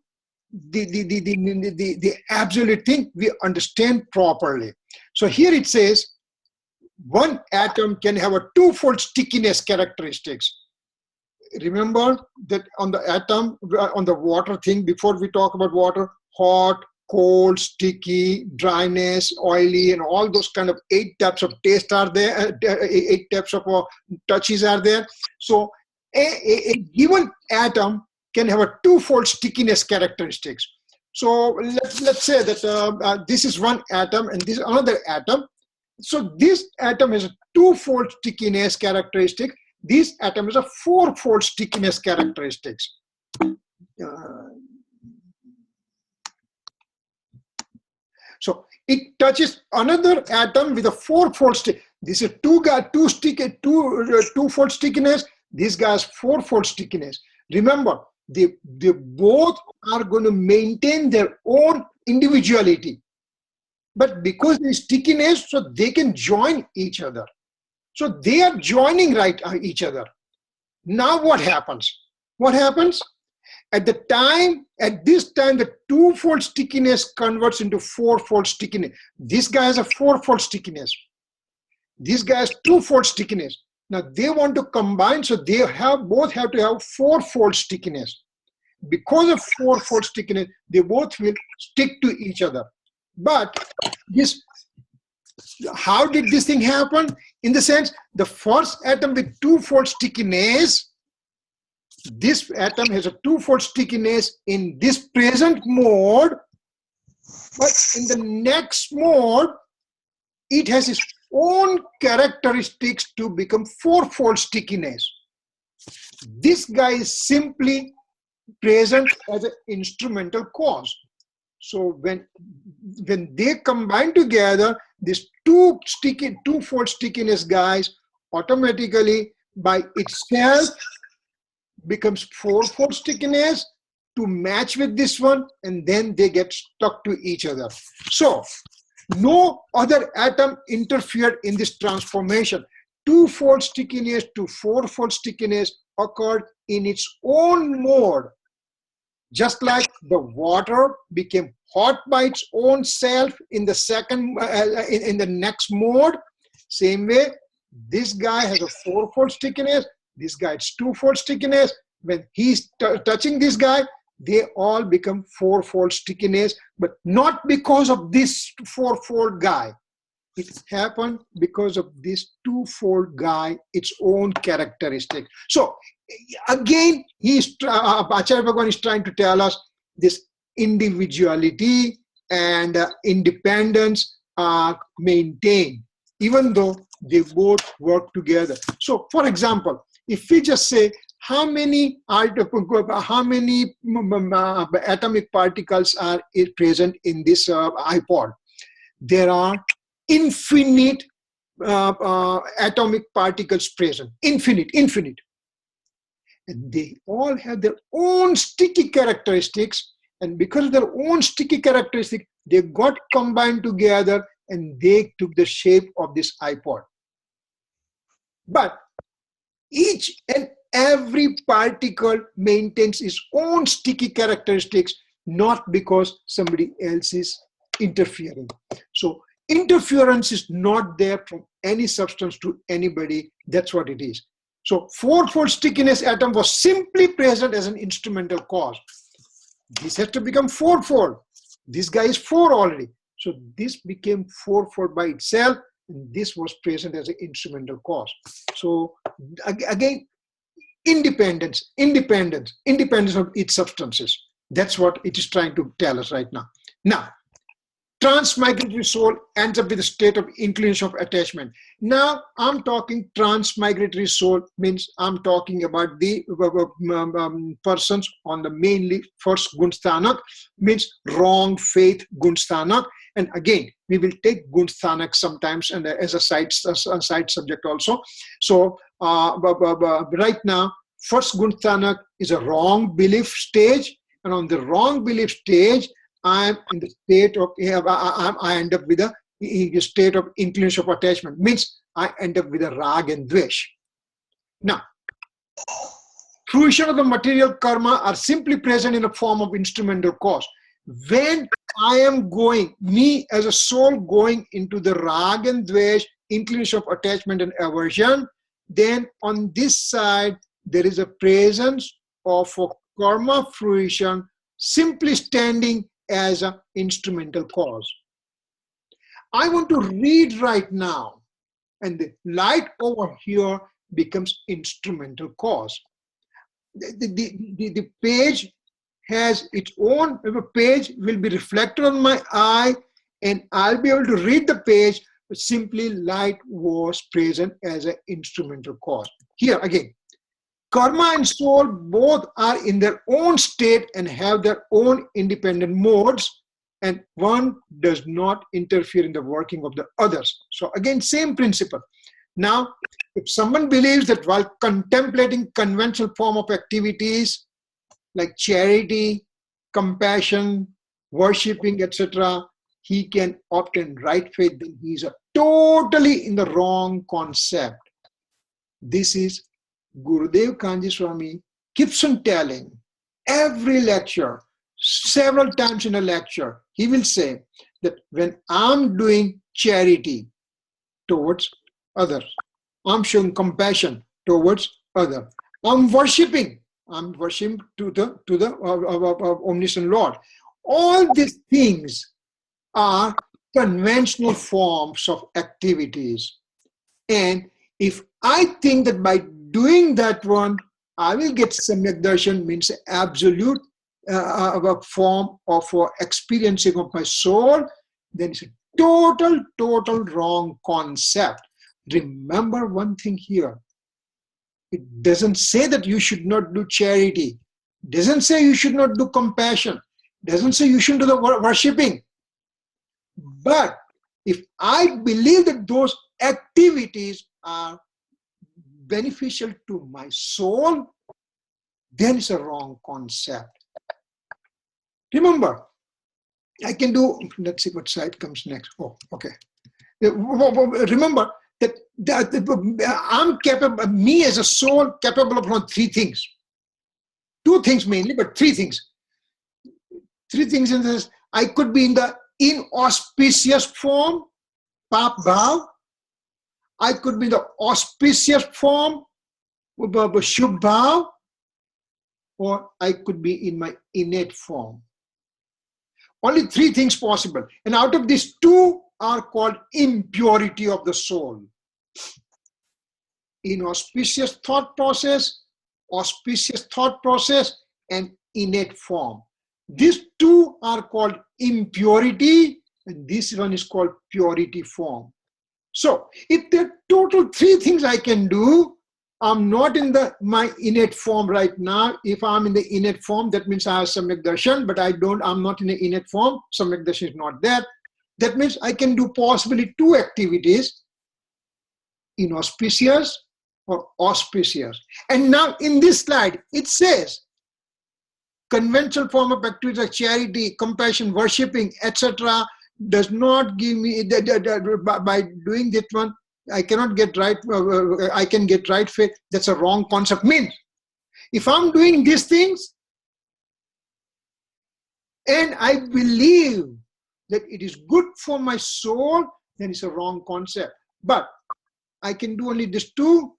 the absolute thing, we understand properly. So here it says, one atom can have a twofold stickiness characteristics. Remember that on the atom, on the water thing, before we talk about water, hot, cold, sticky, dryness, oily, and all those kind of 8 types of taste are there, 8 types of touches are there. So a given atom can have a twofold stickiness characteristics. So let's say that this is one atom and this is another atom. So this atom has a twofold stickiness characteristic. This atom has a fourfold stickiness characteristics. So it touches another atom with a fourfold stick. This is twofold stickiness. This guy has fourfold stickiness. Remember, they both are going to maintain their own individuality. But because there is stickiness, so they can join each other. So they are joining each other. Now what happens? What happens? At this time, the twofold stickiness converts into fourfold stickiness. This guy has a fourfold stickiness. This guy has twofold stickiness. Now they want to combine, so they both have to have fourfold stickiness. Because of fourfold stickiness, they both will stick to each other. But how did this thing happen? In the sense, the first atom with twofold stickiness, this atom has a twofold stickiness in this present mode, but in the next mode, it has its own characteristics to become fourfold stickiness. This guy is simply present as an instrumental cause. So when they combine together, these twofold stickiness guys automatically by itself becomes fourfold stickiness to match with this one, and then they get stuck to each other. So no other atom interfered in this transformation. Twofold stickiness to fourfold stickiness occurred in its own mode. Just like the water became hot by its own self in the second, in the next mode, same way, this guy has a fourfold stickiness, this guy has twofold stickiness. When he's touching this guy, they all become fourfold stickiness, but not because of this fourfold guy. It happened because of this twofold guy, its own characteristic. So again, Acharya Bhagwan is trying to tell us this individuality and independence are maintained, even though they both work together. So for example, if we just say, how many atomic particles are present in this iPod? There are infinite atomic particles present, infinite. And they all have their own sticky characteristics, and because of their own sticky characteristics, they got combined together and they took the shape of this iPod. But each and every particle maintains its own sticky characteristics, not because somebody else is interfering. So interference is not there from any substance to anybody. That's what it is. So fourfold stickiness atom was simply present as an instrumental cause. This has to become fourfold. This guy is 4 already. So this became fourfold by itself, and this was present as an instrumental cause. So again, independence of its substances. That's what it is trying to tell us right now. Now, transmigratory soul ends up with a state of inclination of attachment. Now, I'm talking transmigratory soul, means I'm talking about the persons on the mainly first Gunsthanak, means wrong faith Gunsthanak. And again, we will take Gunsthanak sometimes and as a side subject also. So right now, first Gunsthanak is a wrong belief stage, and on the wrong belief stage, I am in the state of, I end up with a state of inclination of attachment, means I end up with a rag and dvesh. Now, fruition of the material karma are simply present in the form of instrumental cause. When I am going, me as a soul going into the rag and dvesh, inclination of attachment and aversion, then on this side, there is a presence of a karma fruition simply standing as an instrumental cause. I want to read right now, and the light over here becomes instrumental cause. The page has its own, the page will be reflected on my eye, and I'll be able to read the page, but simply light was present as an instrumental cause. Here again, karma and soul both are in their own state and have their own independent modes, and one does not interfere in the working of the others. So again, same principle. Now, if someone believes that while contemplating conventional form of activities like charity, compassion, worshipping, etc., he can obtain right faith, then he is totally in the wrong concept. This is Gurudev Kanji Swami keeps on telling every lecture, several times in a lecture, he will say that when I'm doing charity towards others, I'm showing compassion towards others, I'm worshiping to the omniscient Lord. All these things are conventional forms of activities. And if I think that by doing that one, I will get Samyak Darshan, means absolute form of experiencing of my soul, then it's a total wrong concept. Remember one thing here. It doesn't say that you should not do charity. It doesn't say you should not do compassion. It doesn't say you shouldn't do the worshipping. But if I believe that those activities are beneficial to my soul, then it's a wrong concept. Remember, I can do, let's see what side comes next. Oh, okay. Remember that I'm capable, me as a soul, capable of 3 things. 2 things mainly, but 3 things. 3 things in this. I could be in the inauspicious form, Pap Bhav. I could be in the auspicious form, Shubh Bhav, or I could be in my innate form. Only 3 things possible. And out of these 2 are called impurity of the soul. Inauspicious thought process, auspicious thought process, and innate form. These 2 are called impurity, and this one is called purity form. So, if there are total 3 things I can do, I'm not in my innate form right now. If I'm in the innate form, that means I have Samyak Darshan, but I'm not in the innate form. Samyak Darshan is not there. That means I can do possibly two activities, inauspicious or auspicious. And now in this slide, it says, conventional form of activities like charity, compassion, worshipping, etc. does not give me, by doing that one, I cannot get right, I can get right faith. That's a wrong concept. Means, if I'm doing these things and I believe that it is good for my soul, then it's a wrong concept. But I can do only these two,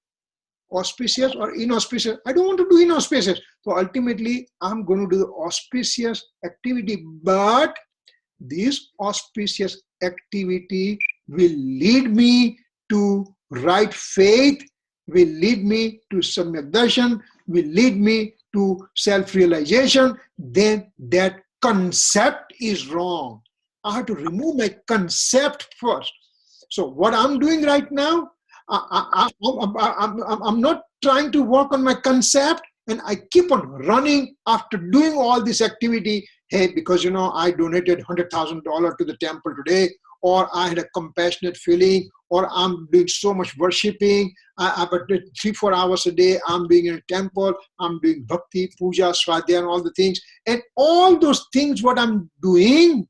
auspicious or inauspicious. I don't want to do inauspicious. So ultimately, I'm going to do the auspicious activity. But this auspicious activity will lead me to right faith, will lead me to Samyak Darshan, will lead me to self-realization. Then that concept is wrong. I have to remove my concept first. So what I'm doing right now, I'm not trying to work on my concept, and I keep on running after doing all this activity. Hey, because I donated $100,000 to the temple today, or I had a compassionate feeling, or I'm doing so much worshipping. I 3-4 hours a day, I'm being in a temple, I'm doing bhakti, puja, swadhyaya, and all the things. And all those things, what I'm doing,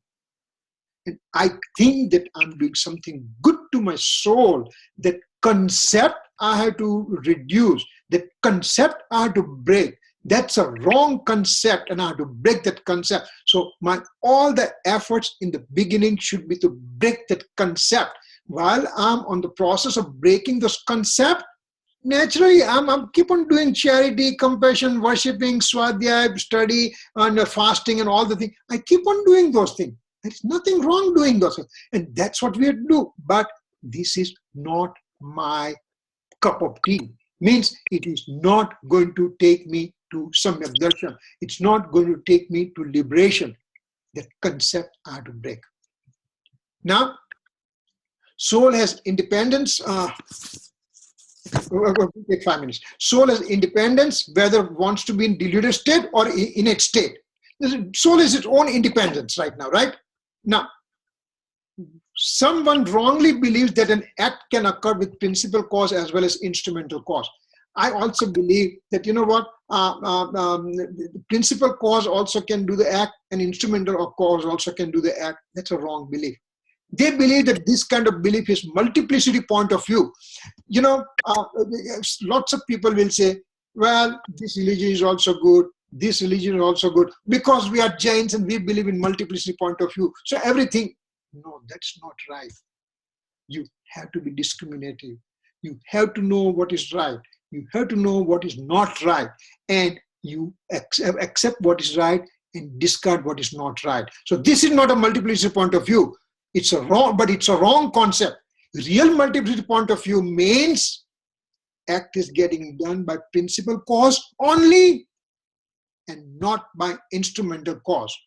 and I think that I'm doing something good to my soul. That concept I have to reduce. That concept I have to break. That's a wrong concept, and I have to break that concept. So all the efforts in the beginning should be to break that concept. While I'm on the process of breaking this concept, naturally I'm keep on doing charity, compassion, worshipping, swadhyaya, study, and fasting, and all the things. I keep on doing those things. There's nothing wrong doing those things, and that's what we have to do. But this is not my cup of tea. Means it is not going to take me to Samyak Darshan. It's not going to take me to liberation. That concept I have to break. Now, soul has independence. Take 5 minutes. Soul has independence, whether it wants to be in deluded state or in its state. Soul is its own independence right now, right? Now, someone wrongly believes that an act can occur with principal cause as well as instrumental cause. I also believe that, the principal cause also can do the act, and instrumental cause also can do the act. That's a wrong belief. They believe that this kind of belief is multiplicity point of view. Lots of people will say, well, this religion is also good, this religion is also good, because we are Jains and we believe in multiplicity point of view. So everything, no, that's not right. You have to be discriminative. You have to know what is right. You have to know what is not right. And you accept what is right and discard what is not right. So this is not a multiplicity point of view. It's a wrong concept. Real multiplicity point of view means act is getting done by principal cause only and not by instrumental cause.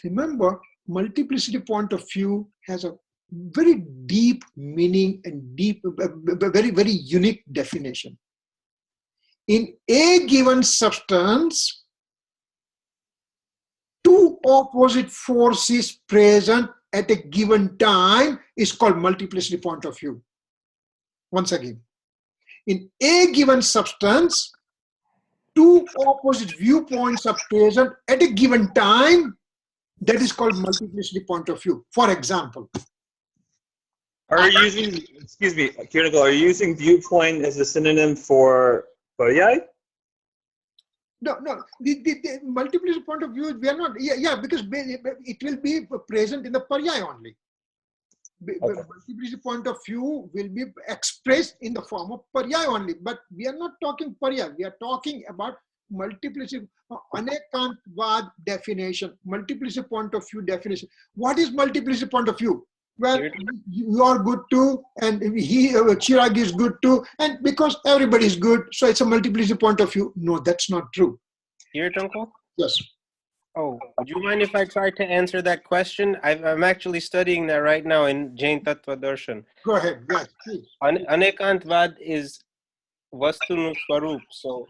Remember, multiplicity point of view has a very deep meaning and very, very unique definition. In a given substance, two opposite forces present at a given time is called multiplicity point of view. Once again, in a given substance, two opposite viewpoints are present at a given time. That is called multiplicity point of view. For example, are you using, excuse me, Kirit, are you using viewpoint as a synonym for paryay? No. The multiplicity point of view, we are not, because it will be present in the paryay only. Okay. Multiplicity point of view will be expressed in the form of paryay only. But we are not talking paryay. We are talking about multiplicity, anekantvad definition, multiplicity point of view definition. What is multiplicity point of view? Well, you are good too, and Chirag is good too, and because everybody is good, so it's a multiplicity point of view. No, that's not true. Kirit, uncle? Yes. Oh, would you mind if I try to answer that question? I'm actually studying that right now in Jain Tattva Darshan. Go ahead, yes, please. Anekantvad is Vastunu Swarup. So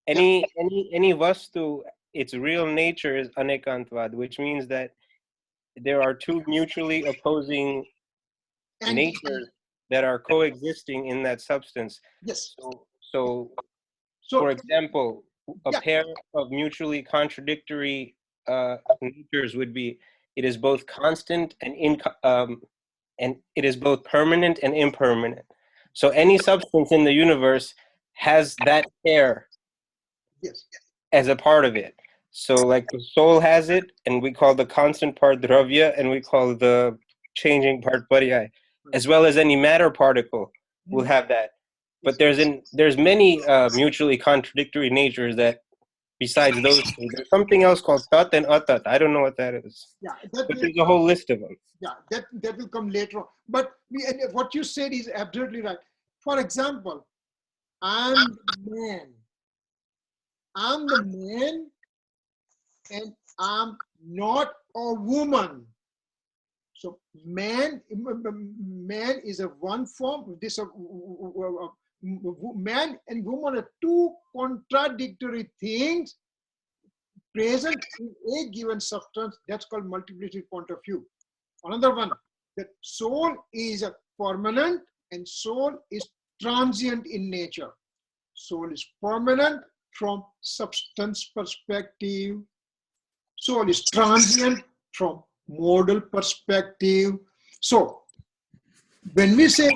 any Vastu, its real nature is Anekantvad, which means that there are two mutually opposing natures that are coexisting in that substance. Yes. So for example, a pair of mutually contradictory natures would be, it is both constant and it is both permanent and impermanent. So any substance in the universe has that pair as a part of it. So like the soul has it, and we call the constant part dravya, and we call the changing part paryay, as well as any matter particle will have that. But there's many mutually contradictory natures that besides those two. There's something else called tat and atat. I don't know what that is. Yeah, but there's a whole list of them. Yeah, that will come later on. But and what you said is absolutely right. For example, I'm the man. I'm the man, and I'm not a woman. So man is a one form. This man and woman are two contradictory things present in a given substance. That's called multiplicity point of view. Another one, that soul is a permanent and soul is transient in nature. Soul is permanent from substance perspective. Soul is transient from modal perspective. So when we say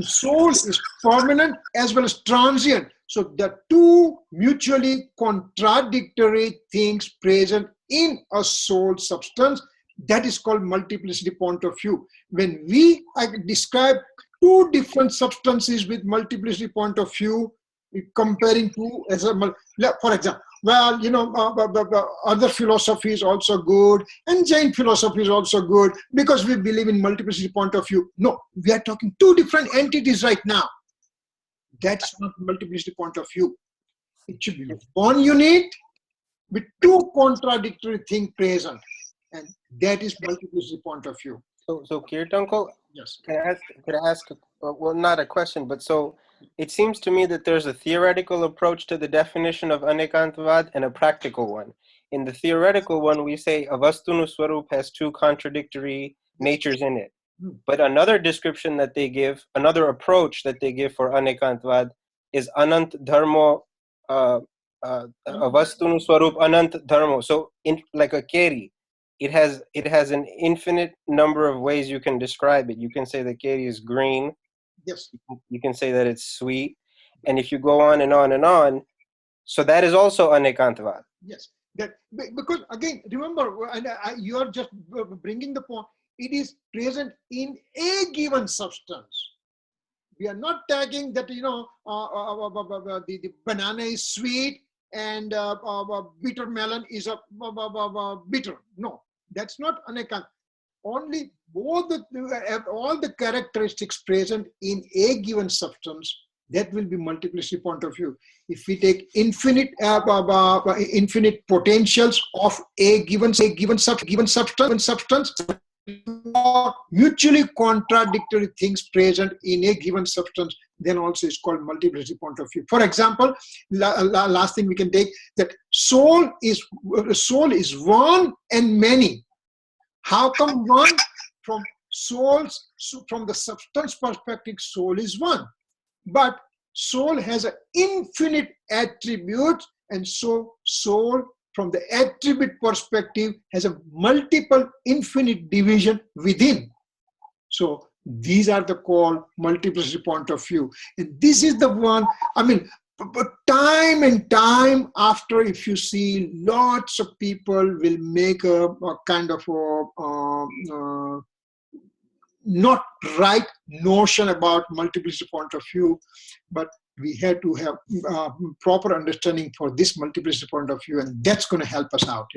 soul is permanent as well as transient, so the two mutually contradictory things present in a soul substance, that is called multiplicity point of view. When I describe two different substances with multiplicity point of view, comparing two, for example, well, other philosophy is also good, and Jain philosophy is also good because we believe in multiplicity point of view. No, we are talking two different entities right now. That's not multiplicity point of view. It should be one unit with two contradictory things present, and that is multiplicity point of view. So Kirit uncle, yes, could I ask? Well, not a question, but so it seems to me that there's a theoretical approach to the definition of anekantavad and a practical one. In the theoretical one, we say a vastunu swarup has two contradictory natures in it. But another description that they give, another approach that they give for anekantvad is anant dharmo, a vastunu swarup anant dharmo. So like a keri, it has an infinite number of ways you can describe it. You can say the keri is green. Yes. You can say that it's sweet. And if you go on and on and on, so that is also anekantavad. Yes. That, because again, remember, and you are just bringing the point, it is present in a given substance. We are not tagging that, the banana is sweet and bitter melon is a bitter. No, that's not anekant. Only all the characteristics present in a given substance, that will be multiplicity point of view. If we take infinite potentials of a given substance, mutually contradictory things present in a given substance, then also is called multiplicity point of view. For example, last thing we can take, that soul is one and many. How come one? From the substance perspective, soul is one. But soul has an infinite attribute, and so soul from the attribute perspective has a multiple infinite division within. So these are the called multiplicity point of view. And this is the one, but time and time after, if you see, lots of people will make a kind of not right notion about multiplicity point of view, but we have to have proper understanding for this multiplicity point of view, and that's going to help us out,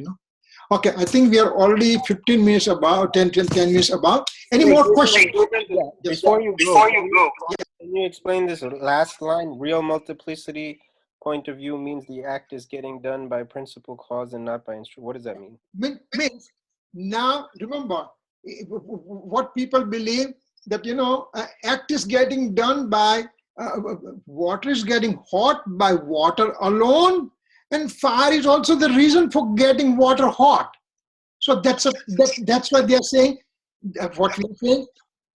Okay, I think we are already 15 minutes about, 10 minutes about. Any more questions? Before you go, can you explain this last line? Real multiplicity point of view means the act is getting done by principal cause and not by instrument. What does that mean? Means, now remember, what people believe that, act is getting done by water is getting hot by water alone, and fire is also the reason for getting water hot. So that's why they are saying what we are saying.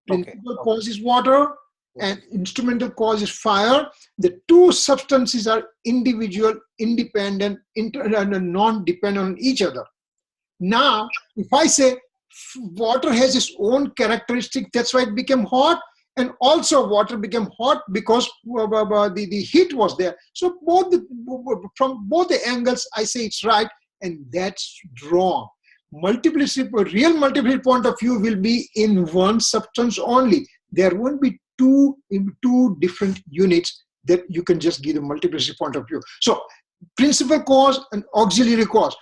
Principal cause is water, and instrumental cause is fire. The two substances are individual, independent, and non-dependent on each other. Now, if I say water has its own characteristic, that's why it became hot, and also water became hot because the heat was there. So from both the angles, I say it's right, and that's wrong. Real multiplicity point of view will be in one substance only. There won't be two different units that you can just give a multiplicity point of view. So principal cause and auxiliary cause.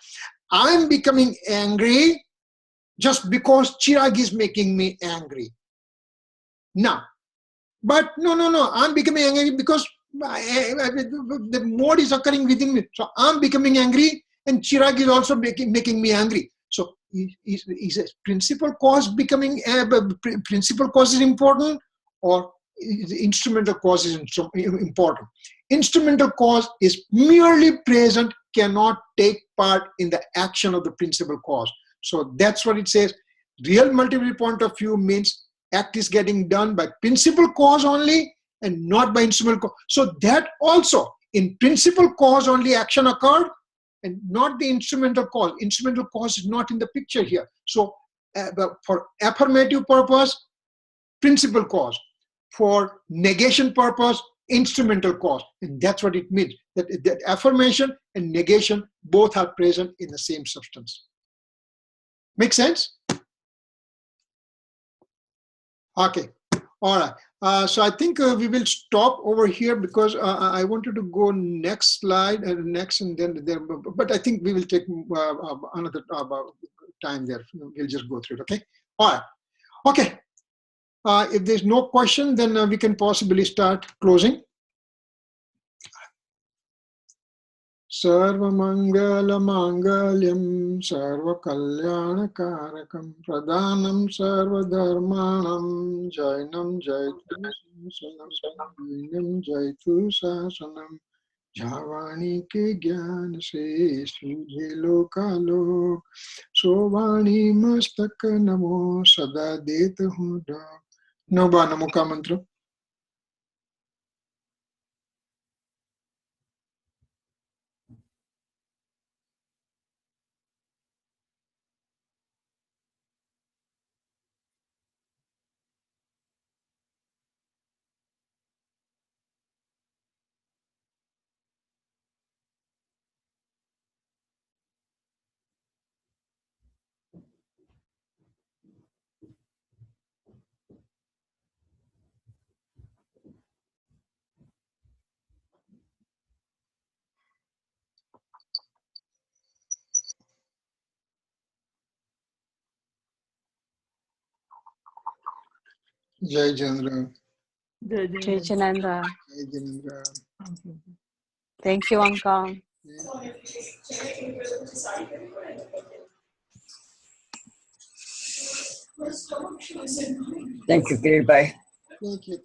I'm becoming angry just because Chirag is making me angry. Now, but no, I'm becoming angry because the mode is occurring within me. So I'm becoming angry, and Chirag is also making me angry. So is a principal cause becoming principal cause is important, or the instrumental cause is important? Instrumental cause is merely present, cannot take part in the action of the principal cause. So that's what it says. Real multiplicity point of view means act is getting done by principal cause only and not by instrumental cause. So that also in principal cause only action occurred and not the instrumental cause. Instrumental cause is not in the picture here. So for affirmative purpose, principal cause. For negation purpose, instrumental cause. And that's what it means. That affirmation and negation both are present in the same substance. Make sense? Okay. All right. So I think we will stop over here because I wanted to go next slide and next, and then there. But I think we will take another time there. We'll just go through it. Okay. All right. Okay. If there's no question, then we can possibly start closing. Sarva Mangala Mangalyam Sarva Kalyana Karakam Pradhanam Sarva Dharmanam Jainam Jaitu Sasanam Jaitu Sasanam Javani ke Gyan se Sujhe Lokalo Sovani Mastaka Namo Sada Deta Huda. Nova Namuka Mantra. Jai Chandra. Jai Chinandra. Jai Chandra. Thank you, Ankang. Thank you, Kirit. Bye. Thank you.